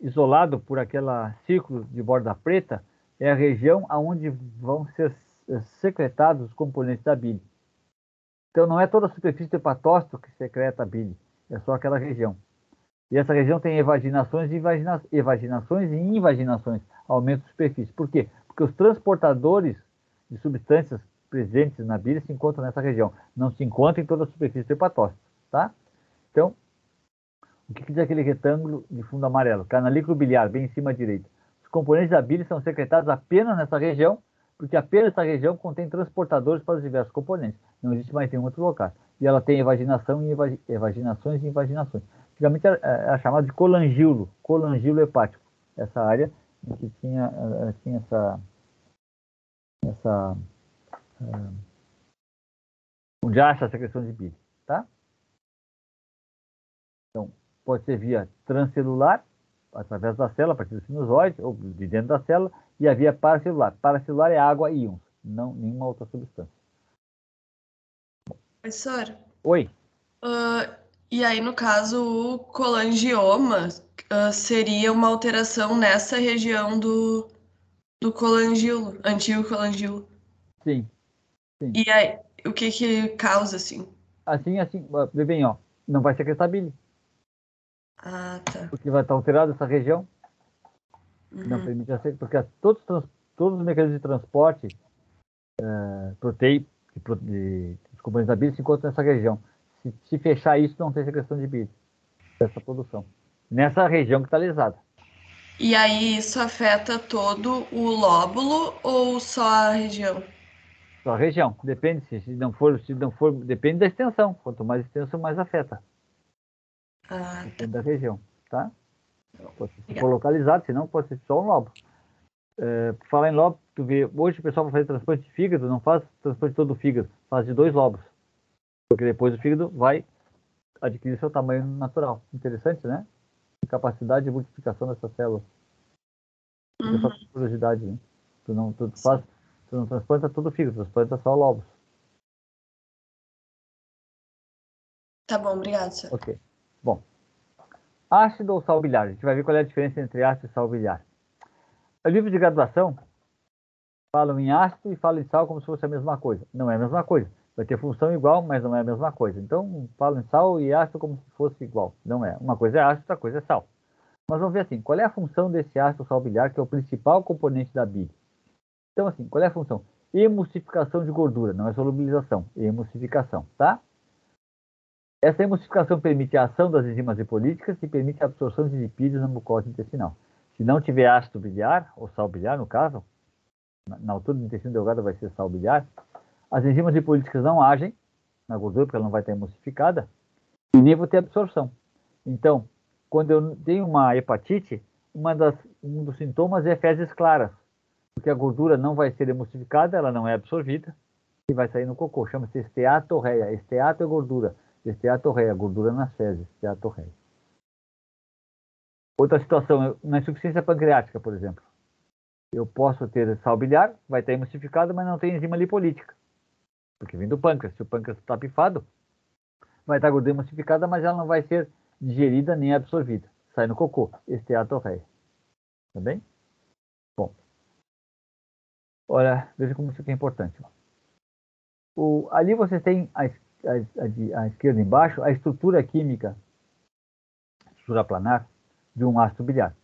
A: isolado por aquele círculo de borda preta é a região onde vão ser secretados os componentes da bile. Então, não é toda a superfície do hepatócito que secreta a bile, é só aquela região. E essa região tem evaginações e invaginações, aumento de superfície. Por quê? Porque os transportadores de substâncias presentes na bile se encontram nessa região, não se encontram em toda a superfície do hepatócito, tá? Então, o que diz aquele retângulo de fundo amarelo? Canalículo biliar, bem em cima à direita. Os componentes da bile são secretados apenas nessa região, porque apenas essa região contém transportadores para os diversos componentes. Não existe mais nenhum outro local. E ela tem evaginação e evaginações e invaginações. Antigamente era chamado de colangíolo hepático. Essa área em que tinha onde acha a secreção de bile, tá? Então, pode ser via transcelular, através da célula, a partir do sinusoide, ou de dentro da célula, e a via paracelular. Paracelular é água e íons, não nenhuma outra substância.
C: Professor?
A: Oi.
C: E aí, no caso, o colangioma seria uma alteração nessa região do colangíolo, antigo colangíolo.
A: Sim.
C: E aí, o que causa, assim?
A: Assim, vê bem, ó, não vai secretar bile.
C: Ah, tá.
A: Porque vai estar alterada essa região. Não
C: Uhum.
A: permite a secreção, porque todos os mecanismos de transporte proteico dos componentes da bile se encontram nessa região. Se fechar isso, não tem secreção de bile, dessa produção. Nessa região que está lesada.
C: E aí, isso afeta todo o lóbulo ou só a região?
A: Só a região. Depende, se não for, depende da extensão. Quanto mais extenso, mais afeta.
C: Ah,
A: Depende da região, tá? Pode ser
C: Obrigada.
A: localizado, senão pode ser só um lóbulo. Por falar em lóbulo, tu vê, hoje o pessoal vai fazer transplante de fígado, não faz transplante de todo o fígado, faz de 2 lóbulos. Porque depois o fígado vai adquirir seu tamanho natural. Interessante, né? Capacidade de multiplicação dessas células. Fica só com curiosidade, né? Tu não transplanta todo o fígado, tu transplanta só lóbulos.
C: Tá bom, obrigado, senhor.
A: Ok. Bom. Ácido ou sal biliar? A gente vai ver qual é a diferença entre ácido e sal biliar. O livro de graduação falam em ácido e falam em sal como se fosse a mesma coisa. Não é a mesma coisa. Vai ter função igual, mas não é a mesma coisa. Então, falam em sal e ácido como se fosse igual. Não é. Uma coisa é ácido, outra coisa é sal. Mas vamos ver assim, qual é a função desse ácido sal biliar, que é o principal componente da bile? Então, assim, qual é a função? Emulsificação de gordura, não é solubilização, é emulsificação, tá? Essa emulsificação permite a ação das enzimas lipolíticas e permite a absorção de lipídios na mucosa intestinal. Se não tiver ácido biliar, ou sal biliar no caso, na altura do intestino delgado vai ser sal biliar, as enzimas lipolíticas não agem na gordura, porque ela não vai estar emulsificada, e nem vou ter absorção. Então, quando eu tenho uma hepatite, um dos sintomas é fezes claras, porque a gordura não vai ser emulsificada, ela não é absorvida, e vai sair no cocô. Chama-se esteatorreia. Esteato é gordura. Esteatorreia, gordura nas fezes. Esteatorreia. Outra situação, na insuficiência pancreática, por exemplo. Eu posso ter sal biliar, vai estar emulsificado, mas não tem enzima lipolítica. Porque vem do pâncreas. Se o pâncreas está pifado, vai estar gordura emulsificada, mas ela não vai ser digerida nem absorvida. Sai no cocô. Esteatorreia. Tá bem? Bom. Olha, veja como isso aqui é importante. Ali você tem à esquerda embaixo a estrutura química, estrutura planar, de um ácido biliar.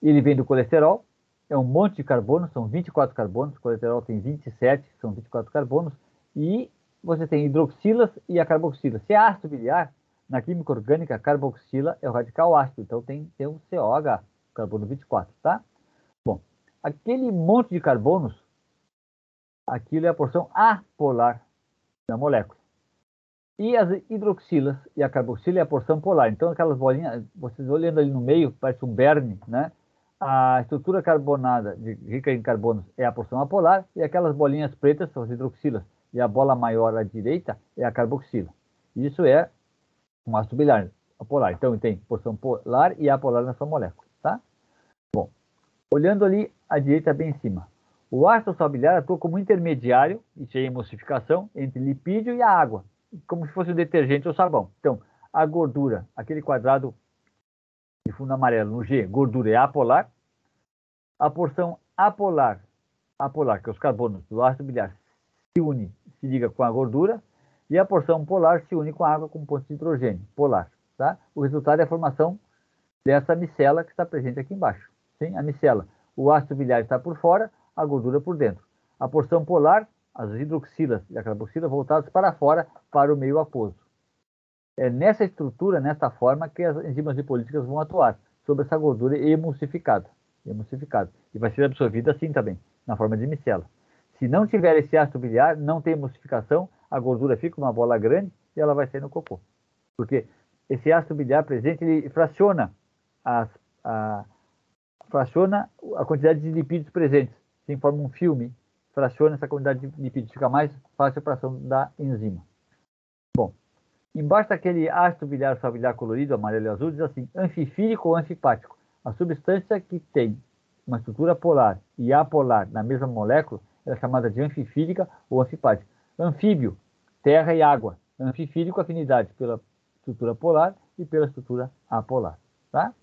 A: Ele vem do colesterol, é um monte de carbonos, são 24 carbonos, o colesterol tem 27, são 24 carbonos, e você tem hidroxilas e a carboxila. Se é ácido biliar, na química orgânica, a carboxila é o radical ácido, então tem um COH, carbono 24, tá? Bom, aquele monte de carbonos, aquilo é a porção apolar da molécula. E as hidroxilas e a carboxila é a porção polar. Então, aquelas bolinhas, vocês olhando ali no meio, parece um berne, né? A estrutura carbonada, rica em carbonos, é a porção apolar, e aquelas bolinhas pretas são as hidroxilas. E a bola maior à direita é a carboxila. Isso é um ácido biliar apolar. Então, tem porção polar e apolar na sua molécula, tá? Bom, olhando ali à direita, bem em cima. O ácido biliar atua como intermediário, isso é emulsificação, entre lipídio e a água, como se fosse o detergente ou sabão. Então, a gordura, aquele quadrado de fundo amarelo no G, gordura é apolar. A porção apolar, que é os carbonos do ácido biliar, se liga com a gordura, e a porção polar se une com a água com ponto de hidrogênio, polar. Tá? O resultado é a formação dessa micela que está presente aqui embaixo. Sim? A micela, o ácido biliar está por fora, a gordura por dentro. A porção polar, as hidroxilas e a carboxila voltadas para fora, para o meio aquoso. É nessa estrutura, nessa forma, que as enzimas lipolíticas vão atuar, sobre essa gordura emulsificada. E vai ser absorvida assim também, na forma de micela. Se não tiver esse ácido biliar, não tem emulsificação, a gordura fica uma bola grande e ela vai sair no cocô. Porque esse ácido biliar presente, ele fraciona a quantidade de lipídios presentes. Se forma um filme, fraciona essa quantidade de lipídios, fica mais fácil a ação da enzima. Bom, embaixo daquele ácido biliar salbiliar colorido, amarelo e azul, diz assim, anfifílico ou anfipático. A substância que tem uma estrutura polar e apolar na mesma molécula é chamada de anfifílica ou anfipática. Anfíbio, terra e água. Anfifílico, afinidade pela estrutura polar e pela estrutura apolar. Tá?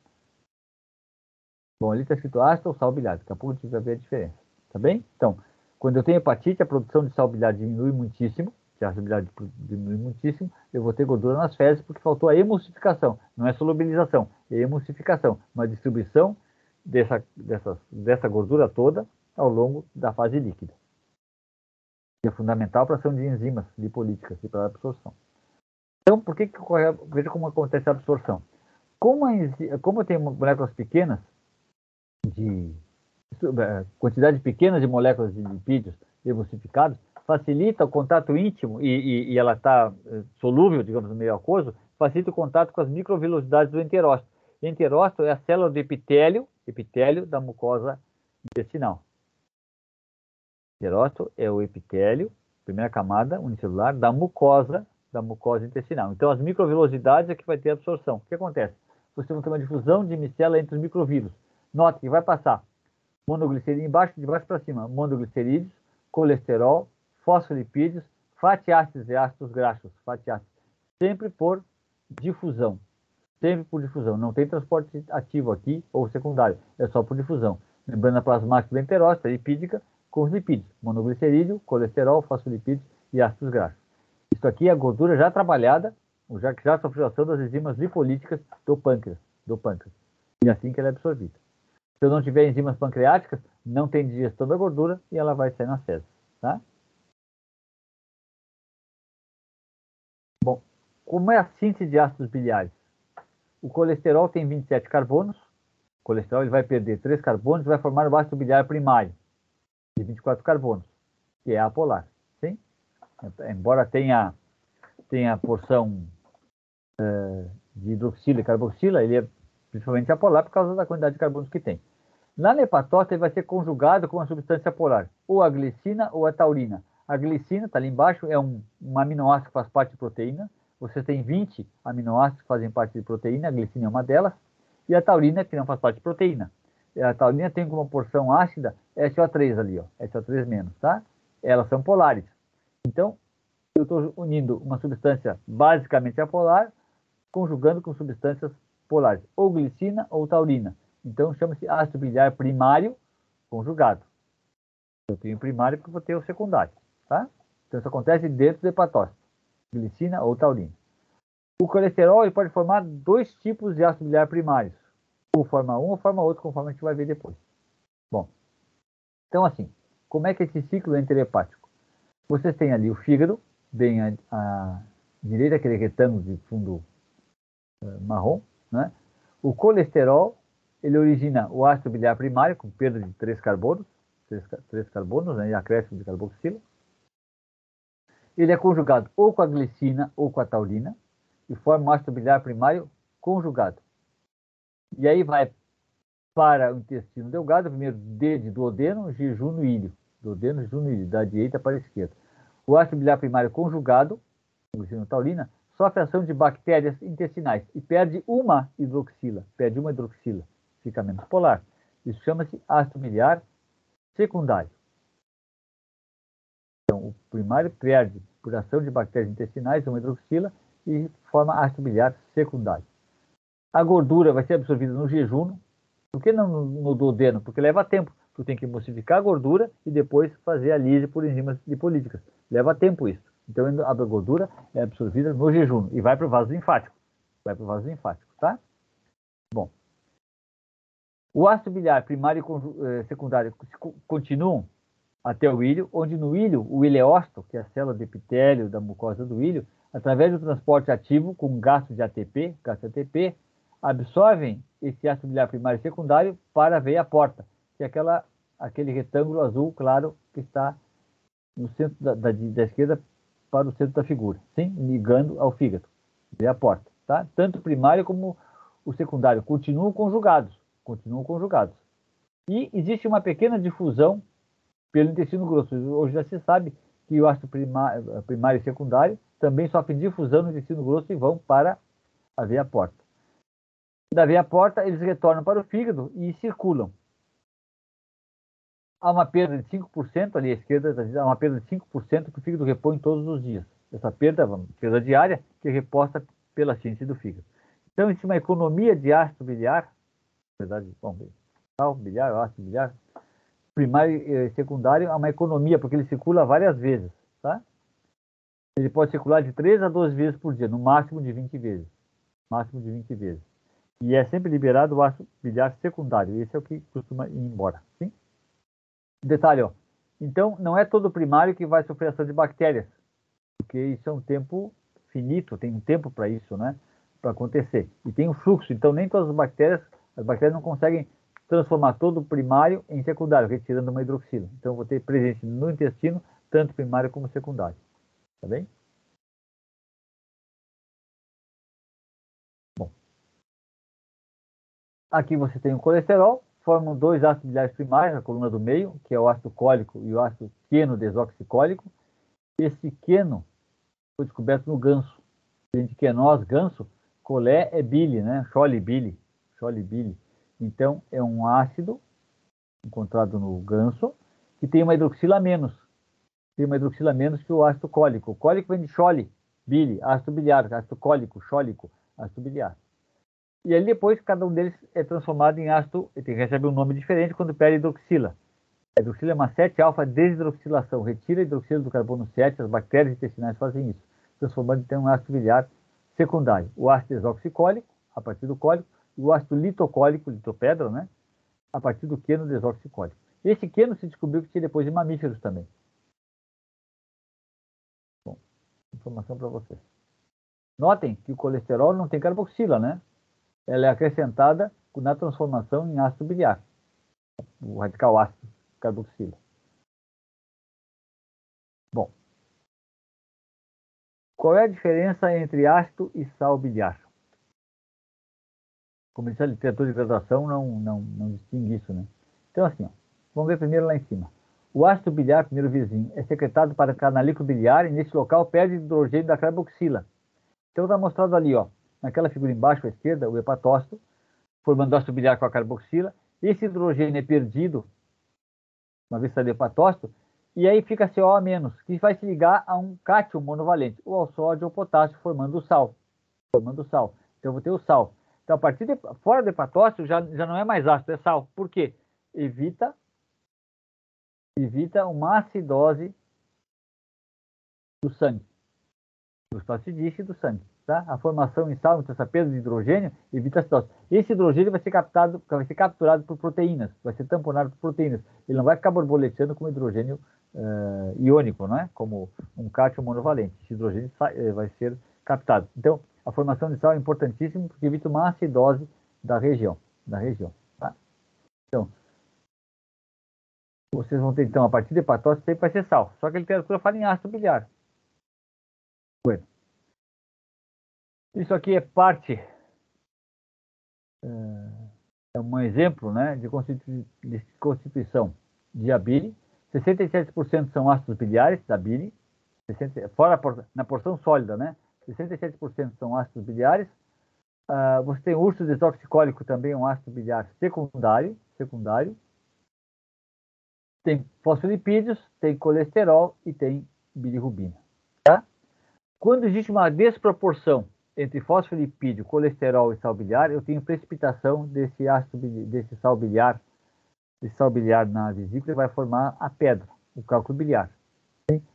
A: Bom, ali está escrito ácido ou sal biliar. Daqui a pouco a gente vai ver a diferença. Tá bem? Então, quando eu tenho hepatite, a produção de sal biliar diminui muitíssimo. Se a ácido biliar diminui muitíssimo, eu vou ter gordura nas fezes porque faltou a emulsificação. Não é solubilização, é emulsificação. Uma distribuição dessa gordura toda ao longo da fase líquida. Que é fundamental para a ação de enzimas lipolíticas e para a absorção. Então, veja como acontece a absorção. Como eu tenho moléculas pequenas, quantidade pequena de moléculas de lipídios emulsificados, facilita o contato íntimo e ela está solúvel, digamos, no meio aquoso, facilita o contato com as microvelocidades do enterócito. Enterócito é a célula do epitélio da mucosa intestinal. Enterócito é o epitélio, primeira camada unicelular, da mucosa intestinal. Então, as microvelocidades é que vai ter absorção. O que acontece? Você vai ter uma difusão de micela entre os microvírus. Note que vai passar monoglicerídeos de baixo para cima, monoglicerídeos, colesterol, fosfolipídios, fatty acids e ácidos graxos, sempre por difusão. Não tem transporte ativo aqui ou secundário, é só por difusão. Membrana plasmática do enterócito, lipídica, com os lipídios, monoglicerídeo, colesterol, fosfolipídios e ácidos graxos. Isso aqui é a gordura já trabalhada, que já sofreu ação das enzimas lipolíticas do pâncreas. E assim que ela é absorvida. Se eu não tiver enzimas pancreáticas, não tem digestão da gordura e ela vai sair nas fezes. Tá? Bom, como é a síntese de ácidos biliares? O colesterol tem 27 carbonos. O colesterol ele vai perder 3 carbonos e vai formar o ácido biliar primário, de 24 carbonos, que é apolar. Sim? Embora tenha porção de hidroxila e carboxila, ele é principalmente apolar por causa da quantidade de carbonos que tem. Lá na hepatócito, ele vai ser conjugado com uma substância polar, ou a glicina ou a taurina. A glicina, está ali embaixo, é um aminoácido que faz parte de proteína. Você tem 20 aminoácidos que fazem parte de proteína, a glicina é uma delas. E a taurina, que não faz parte de proteína. A taurina tem como porção ácida SO3 ali, ó, SO3-, tá? Elas são polares. Então, eu estou unindo uma substância basicamente apolar, conjugando com substâncias polares, ou glicina ou taurina. Então, chama-se ácido biliar primário conjugado. Eu tenho primário porque vou ter o secundário. Tá? Então, isso acontece dentro do hepatócito, glicina ou taurina. O colesterol ele pode formar 2 tipos de ácido biliar primários. Ou forma um ou forma outro, conforme a gente vai ver depois. Bom, então assim, como é que esse ciclo é interhepático? Vocês têm ali o fígado, bem à direita, aquele retângulo de fundo marrom, né? O colesterol, ele origina o ácido biliar primário, com perda de 3 carbonos, né, e acréscimo de carboxila. Ele é conjugado ou com a glicina ou com a taurina, e forma um ácido biliar primário conjugado. E aí vai para o intestino delgado, primeiro D de duodeno, jejum ilho. Duodeno, jejum ilho, da direita para a esquerda. O ácido biliar primário conjugado, glicina taurina, sofre ação de bactérias intestinais e perde uma hidroxila, fica menos polar. Isso chama-se ácido biliar secundário. Então, o primário perde por ação de bactérias intestinais uma hidroxila e forma ácido biliar secundário. A gordura vai ser absorvida no jejum. Por que não no duodeno? Porque leva tempo. Tu tem que emulsificar a gordura e depois fazer a lise por enzimas lipolíticas. Leva tempo isso. Então a gordura é absorvida no jejum e vai para o vaso linfático. Vai para o vaso linfático, tá? Bom. O ácido biliar primário e secundário continuam até o ilho, onde no ilho, o ileócito, que é a célula de epitélio da mucosa do ilho, através do transporte ativo com gasto de ATP, absorvem esse ácido biliar primário e secundário para a veia porta, que é aquele retângulo azul claro que está no centro da esquerda para o centro da figura, sim, ligando ao fígado, veia porta, tá? Tanto o primário como o secundário continuam conjugados. E existe uma pequena difusão pelo intestino grosso. Hoje já se sabe que o ácido primário e secundário também sofrem difusão no intestino grosso e vão para a veia porta. Da veia porta, eles retornam para o fígado e circulam. Há uma perda de 5%, ali à esquerda, há uma perda de 5% que o fígado repõe todos os dias. Essa perda diária, que é reposta pela síntese do fígado. Então, existe uma economia de ácido biliar, na verdade, biliar, ácido biliar, primário e secundário, há uma economia, porque ele circula várias vezes, tá? Ele pode circular de 3 a 12 vezes por dia, no máximo de 20 vezes. E é sempre liberado o ácido biliar secundário. Esse é o que costuma ir embora, sim? Detalhe, ó. Então, não é todo primário que vai sofrer ação de bactérias, porque isso é um tempo finito, tem um tempo para isso, né? Para acontecer. E tem um fluxo, então nem todas as bactérias não conseguem transformar todo o primário em secundário, retirando uma hidroxila. Então, eu vou ter presente no intestino, tanto primário como secundário. Tá bem? Bom. Aqui você tem o colesterol, formam dois ácidos biliares primários, na coluna do meio, que é o ácido cólico e o ácido queno-desoxicólico. Esse queno foi descoberto no ganso. De quenós, ganso, colé é bile, né? Chole bile. Então, é um ácido encontrado no ganso que tem uma hidroxila a menos. Tem uma hidroxila a menos que o ácido cólico. O cólico vem de chole, bile, ácido biliar, ácido cólico, chólico, ácido biliar. E aí depois cada um deles é transformado em ácido, ele recebe um nome diferente quando perde hidroxila. A hidroxila é uma 7-alfa desidroxilação, retira a hidroxila do carbono 7, as bactérias intestinais fazem isso, transformando então um ácido biliar secundário. O ácido desoxicólico, a partir do cólico, e o ácido litocólico, litopedra, né? A partir do queno desoxicólico. Esse queno se descobriu que tinha depois em mamíferos também. Bom, informação para vocês. Notem que o colesterol não tem carboxila, né? Ela é acrescentada na transformação em ácido biliar, o radical ácido, carboxila. Bom, qual é a diferença entre ácido e sal biliar? Como disse a literatura de graduação, não distingue isso, né? Então, assim, ó, vamos ver primeiro lá em cima. O ácido biliar, primeiro vizinho, é secretado para canalículo biliar e nesse local perde hidrogênio da carboxila. Então, está mostrado ali, ó, naquela figura embaixo à esquerda, o hepatócito, formando ácido biliar com a carboxila. Esse hidrogênio é perdido, uma vez saiu do hepatócito, e aí fica CO a menos, que vai se ligar a um cátion monovalente, ou ao sódio ou potássio, formando o sal. Então, eu vou ter o sal. Então, a partir de fora do hepatócito, já não é mais ácido, é sal. Por quê? Evita uma acidose do sangue, do fluidice e do sangue. Tá? A formação em sal, então, essa perda de hidrogênio, evita a acidose. Esse hidrogênio vai ser capturado por proteínas, vai ser tamponado por proteínas. Ele não vai ficar borboleteando como hidrogênio iônico, não é? Como um cátion monovalente. Esse hidrogênio vai ser captado. Então, a formação de sal é importantíssima porque evita uma acidose da região. Tá? Então, vocês vão ter, então, a partir de hepatócito, sempre vai ser sal. Só que a literatura fala em ácido biliar. Bueno. Isso aqui é parte, é um exemplo, né, de constituição de a bile. 67% são ácidos biliares da bile, na porção sólida, né? 67% são ácidos biliares. Você tem o urso desoxicólico, também um ácido biliar secundário. Tem fosfolipídios, tem colesterol e tem bilirrubina. Tá? Quando existe uma desproporção entre fosfolipídio, colesterol e sal biliar, eu tenho precipitação desse sal biliar na vesícula e vai formar a pedra, o cálculo biliar.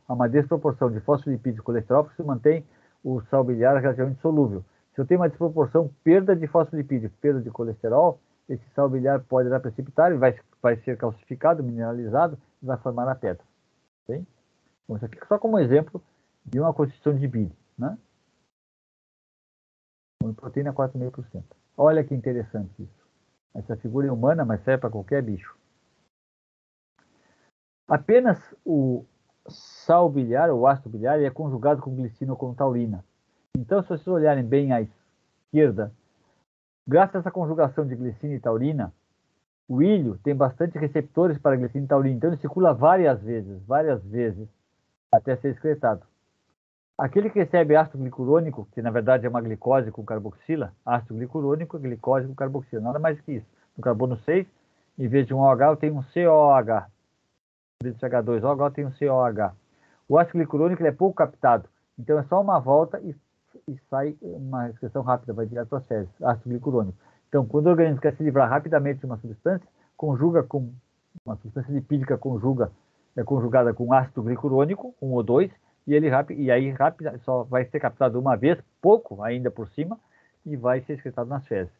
A: Há uma desproporção de fosfolipídio e colesterol, porque se mantém o sal biliar relativamente solúvel. Se eu tenho uma desproporção, perda de fosfolipídio, perda de colesterol, esse sal biliar pode ir precipitar e vai ser calcificado, mineralizado e vai formar a pedra. Okay? Então, isso aqui é só como exemplo de uma constituição de bile, né? Uma proteína 4,5%. Olha que interessante isso. Essa figura é humana, mas serve para qualquer bicho. Apenas o sal biliar, ou ácido biliar, é conjugado com glicina ou com taurina. Então, se vocês olharem bem à esquerda, graças a essa conjugação de glicina e taurina, o ilho tem bastante receptores para glicina e taurina. Então, ele circula várias vezes, até ser excretado. Aquele que recebe ácido glicurônico, que na verdade é uma glicose com carboxila, ácido glicurônico, glicose com carboxila, nada mais que isso. No carbono 6, em vez de um OH, eu tenho um COH. Em vez de H2OH, eu tenho um COH. O ácido glicurônico ele é pouco captado, então é só uma volta e sai uma excreção rápida, vai direto para as fezes, ácido glicurônico. Então, quando o organismo quer se livrar rapidamente de uma substância, conjuga com uma substância lipídica, é conjugada com ácido glicurônico, 1 ou 2, e aí rápido, só vai ser captado uma vez, pouco ainda por cima, e vai ser excretado nas fezes.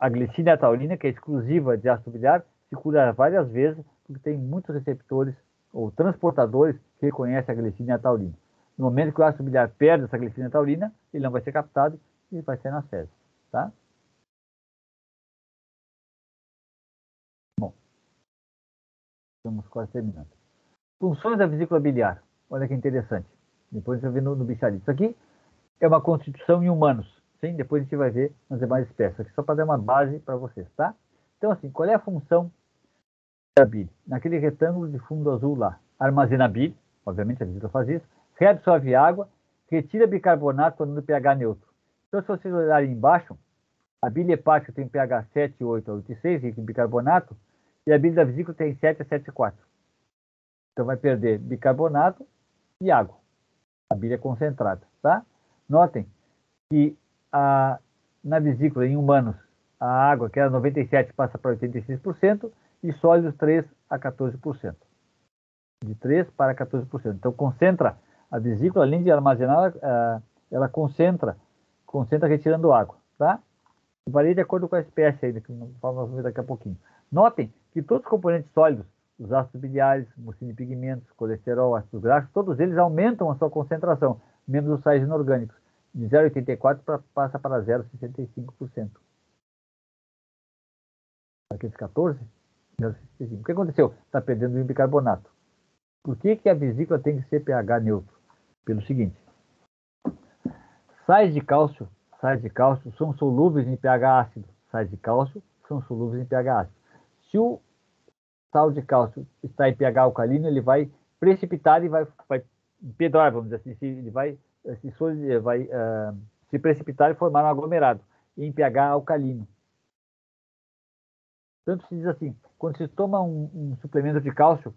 A: A glicina e a taurina, que é exclusiva de ácido biliar, circula várias vezes, porque tem muitos receptores ou transportadores que reconhecem a glicina e a taurina. No momento que o ácido biliar perde essa glicina e a taurina, ele não vai ser captado e vai sair nas fezes. Tá? Bom, estamos quase terminando. Funções da vesícula biliar. Olha que interessante. Depois a gente vai ver no bicharito. Isso aqui é uma constituição em humanos. Sim? Depois a gente vai ver nas demais espécies. Aqui só para dar uma base para vocês. Tá? Então, assim, qual é a função da bile? Naquele retângulo de fundo azul lá. Armazena a bile. Obviamente a vesícula faz isso. Reabsorve água. Retira bicarbonato quando no pH neutro. Então, se vocês olharem embaixo, a bile hepática tem pH 7,8 a 8,6, rico em bicarbonato, e a bile da vesícula tem 7 a 7,4. Então, vai perder bicarbonato e água. A bile é concentrada, tá? Notem que na vesícula, em humanos, a água, que era 97%, passa para 86%, e sólidos 3 a 14%. De 3 para 14%. Então, concentra a vesícula, além de armazenar, ela concentra retirando água, tá? Varia de acordo com a espécie ainda, que nós vamos ver daqui a pouquinho. Notem que todos os componentes sólidos, os ácidos biliares, mucinopigmentos, colesterol, ácidos graxos, todos eles aumentam a sua concentração, menos os sais inorgânicos. De 0,84 passa para 0,65%. Aqueles 14, 0,65%. O que aconteceu? Está perdendo o bicarbonato. Por que a vesícula tem que ser pH neutro? Pelo seguinte: sais de cálcio são solúveis em pH ácido. Sais de cálcio são solúveis em pH ácido. Se o sal de cálcio está em pH alcalino, ele vai precipitar e vai empedrar, vamos dizer assim, ele vai se precipitar e formar um aglomerado em pH alcalino. Tanto se diz assim, quando se toma um suplemento de cálcio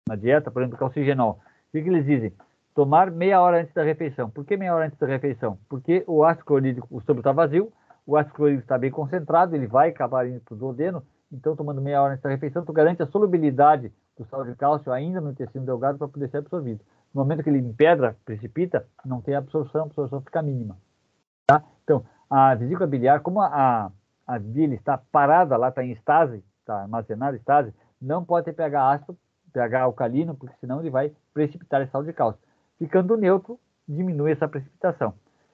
A: na dieta, por exemplo, calcigenol, o que eles dizem? Tomar meia hora antes da refeição. Por que meia hora antes da refeição? Porque o ácido clorídrico, o estômago está vazio, o ácido clorídrico está bem concentrado, ele vai acabar indo para o duodeno, então tomando meia hora antes da refeição, tu garante a solubilidade do sal de cálcio ainda no intestino delgado para poder ser absorvido. No momento que ele empedra, precipita, não tem absorção, a absorção fica mínima. Tá? Então, a vesícula biliar, como a bile está parada lá, está em estase, está armazenada em estase, não pode ter pH ácido, pH alcalino, porque senão ele vai precipitar esse sal de cálcio. Ficando neutro, diminui essa precipitação.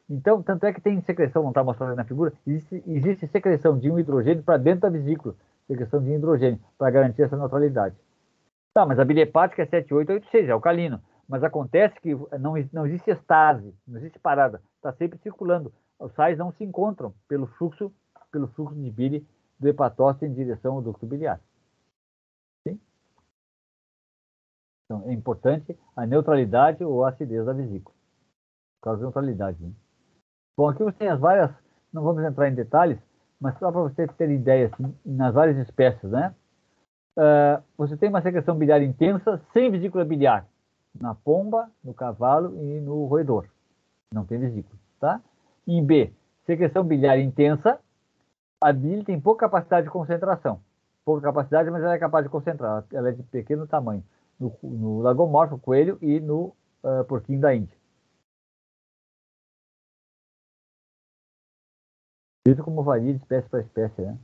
A: Então, tanto é que tem secreção, não está mostrando na figura, existe secreção de um hidrogênio para dentro da vesícula, secreção de hidrogênio, para garantir essa neutralidade. Tá, mas a bile hepática é 7,8, 8,6, é alcalino. Mas acontece que não existe estase, não existe parada, está sempre circulando. Os sais não se encontram pelo fluxo de bile do hepatócito em direção ao ducto biliar. Sim? Então, é importante a neutralidade ou a acidez da vesícula. Por causa da neutralidade. Né? Bom, aqui você tem as várias, não vamos entrar em detalhes, mas só para você ter ideia, assim, nas várias espécies, né? Você tem uma secreção biliar intensa sem vesícula biliar. Na pomba, no cavalo e no roedor. Não tem vesícula, tá? Em B, secreção biliar intensa. A bile tem pouca capacidade de concentração. Pouca capacidade, mas ela é capaz de concentrar. Ela é de pequeno tamanho. No lagomorfo, coelho, e no porquinho da Índia. Isso como varia de espécie para espécie, né?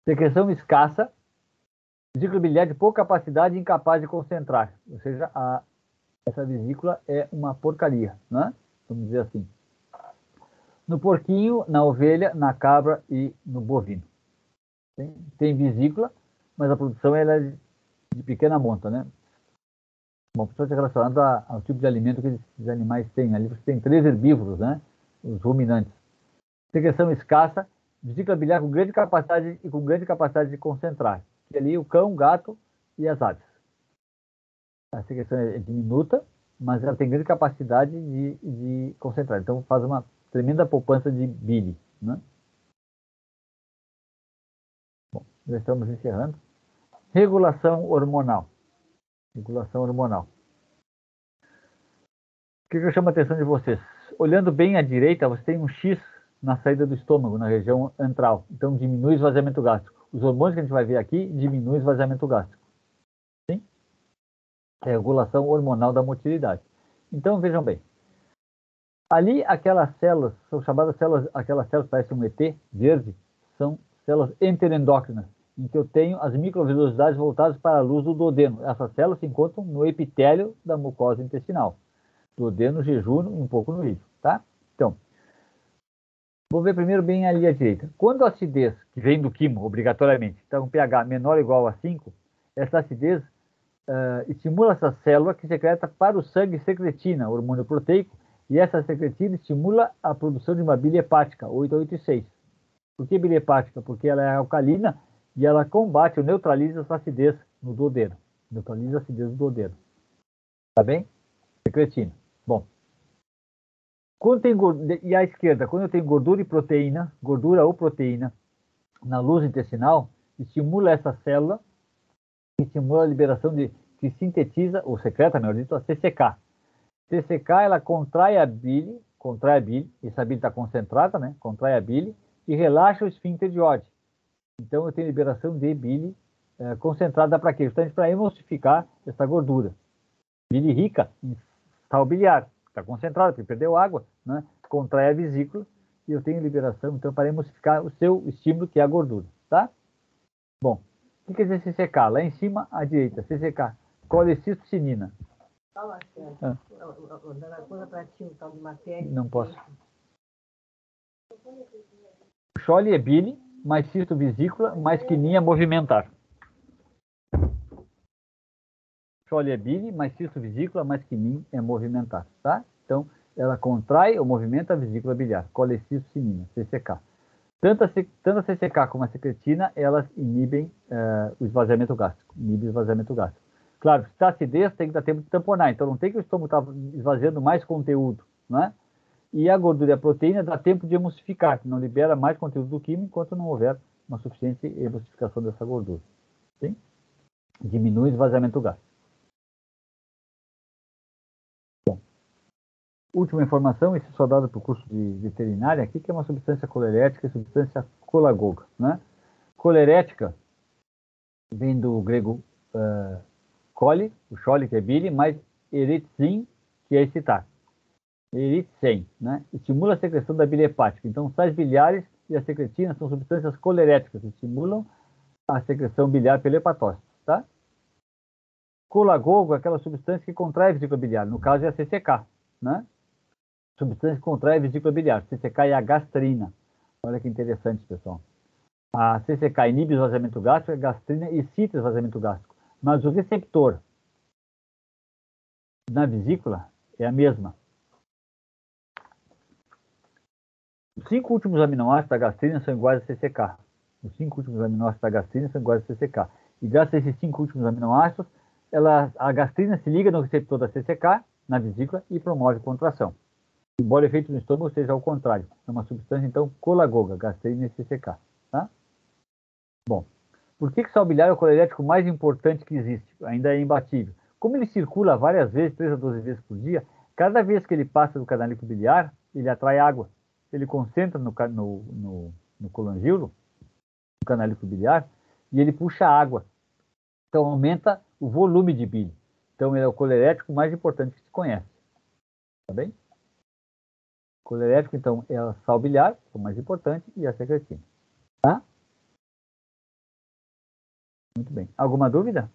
A: Secreção escassa. Vesícula biliar de pouca capacidade e incapaz de concentrar. Ou seja, essa vesícula é uma porcaria, né? Vamos dizer assim. No porquinho, na ovelha, na cabra e no bovino. Tem vesícula, mas a produção ela é de pequena monta, né? Bom, principalmente relacionado ao tipo de alimento que esses animais têm. Ali você tem 3 herbívoros, né? Os ruminantes. Secreção escassa, vesícula biliar com grande capacidade de concentrar. Que ali o cão, o gato e as aves. A secreção é diminuta, mas ela tem grande capacidade de concentrar. Então faz uma tremenda poupança de bile, né? Bom, já estamos encerrando. Regulação hormonal. Regulação hormonal. O que eu chamo a atenção de vocês? Olhando bem à direita, você tem um X na saída do estômago, na região antral. Então diminui o esvaziamento gástrico. Os hormônios que a gente vai ver aqui diminuem o esvaziamento gástrico. Sim? É a regulação hormonal da motilidade. Então vejam bem. Ali, aquelas células, são chamadas células, aquelas células que parecem um ET verde, são células enterendócrinas, em que eu tenho as microvelocisidades voltadas para a luz do duodeno. Essas células se encontram no epitélio da mucosa intestinal. Duodeno, jejunum e um pouco no líquido, tá? Então, vou ver primeiro bem ali à direita. Quando a acidez, que vem do quimo, obrigatoriamente, está um pH menor ou igual a 5, essa acidez estimula essa célula que secreta para o sangue secretina, hormônio proteico, e essa secretina estimula a produção de uma bile hepática, 886. Por que bile hepática? Porque ela é alcalina e ela combate ou neutraliza essa acidez no duodeno. Neutraliza a acidez do duodeno. Tá bem? Secretina. Bom. Quando tem e à esquerda, quando eu tenho gordura ou proteína, na luz intestinal, estimula essa célula, estimula a liberação que sintetiza, ou secreta, melhor dito, a CCK. CCK, ela contrai a bile, essa bile está concentrada, né? Contrai a bile e relaxa o esfíncter de Oddi. Então eu tenho liberação de bile concentrada para quê? Justamente para emulsificar essa gordura. Bile rica em sal biliar, está concentrada, porque perdeu água, né? Contrai a vesícula e eu tenho liberação, então, para emulsificar o seu estímulo, que é a gordura, tá? Bom, o que quer dizer CCK? Lá em cima, à direita, CCK, colecistocinina.
D: Fala, Sérgio. Dando a coisa para ti, um tal de matéria.
A: Não posso. Chole é bile, mais cisto vesícula, mais quininha movimentar. Chole é bile, mais cisto vesícula, mais quininha é movimentar, tá? Então, ela contrai ou movimenta a vesícula biliar, colecistocinina, CCK. Tanto a CCK como a secretina, elas inibem o esvaziamento gástrico, Claro, se está acidez, tem que dar tempo de tamponar, então não tem que o estômago estar esvaziando mais conteúdo, né? E a gordura e a proteína dá tempo de emulsificar, que não libera mais conteúdo do químico enquanto não houver uma suficiente emulsificação dessa gordura. Sim? Diminui o esvaziamento gástrico. Bom, última informação, isso é só dado para o curso de veterinária aqui, que é uma substância colerética e substância colagoga, né? Colerética vem do grego cole, o chole, que é bile, mais eritsin, que é excitar. Eritsen, né? Estimula a secreção da bile hepática. Então, sais biliares e a secretina são substâncias coleréticas que estimulam a secreção biliar pelo hepatócito, tá? Colagogo é aquela substância que contrai a vesícula biliar. No caso, é a CCK, né? Substância que contrai a vesícula biliar. CCK é a gastrina. Olha que interessante, pessoal. A CCK inibe o esvaziamento gástrico, a gastrina excita o esvaziamento gástrico. Mas o receptor na vesícula é a mesma. Os 5 últimos aminoácidos da gastrina são iguais a CCK. Os 5 últimos aminoácidos da gastrina são iguais a CCK. E graças a esses 5 últimos aminoácidos, a gastrina se liga no receptor da CCK, na vesícula, e promove contração. Embora o efeito no estômago seja ao contrário. É uma substância, então, colagoga, gastrina e CCK. Tá? Bom, por que o sal biliar é o colerético mais importante que existe? Ainda é imbatível. Como ele circula várias vezes, 3 a 12 vezes por dia, cada vez que ele passa do canal biliar, ele atrai água. Ele concentra no colangilo, no canalículo biliar, e ele puxa água. Então, aumenta o volume de bile. Então, ele é o colerético mais importante que se conhece. Tá bem? Colerético, então, é a sal biliar, que é o mais importante, e a secretina. Tá? Muito bem. Alguma dúvida?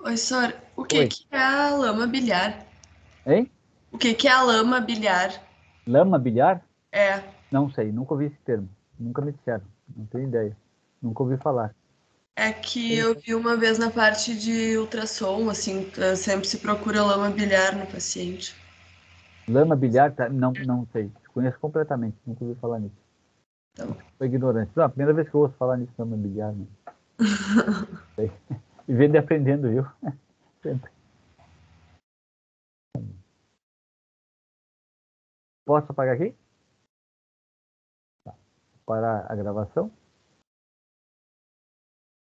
C: Oi, senhor. O que
A: Oi.
C: que é a lama biliar?
A: Hein?
C: O que que é a lama biliar?
A: Lama biliar?
C: É.
A: Não sei, nunca ouvi esse termo. Nunca me disseram. Não tenho ideia. Nunca ouvi falar.
C: É que eu vi uma vez na parte de ultrassom, assim, sempre se procura lama biliar no paciente.
A: Lama biliar? Tá? Não, não sei. Desconheço completamente. Nunca ouvi falar nisso.
C: Tá bom.
A: Foi ignorante. Não, a primeira vez que eu ouço falar nisso, lama biliar. Né? Vivendo e aprendendo, viu? Sempre. Posso apagar aqui? Tá. Parar a gravação.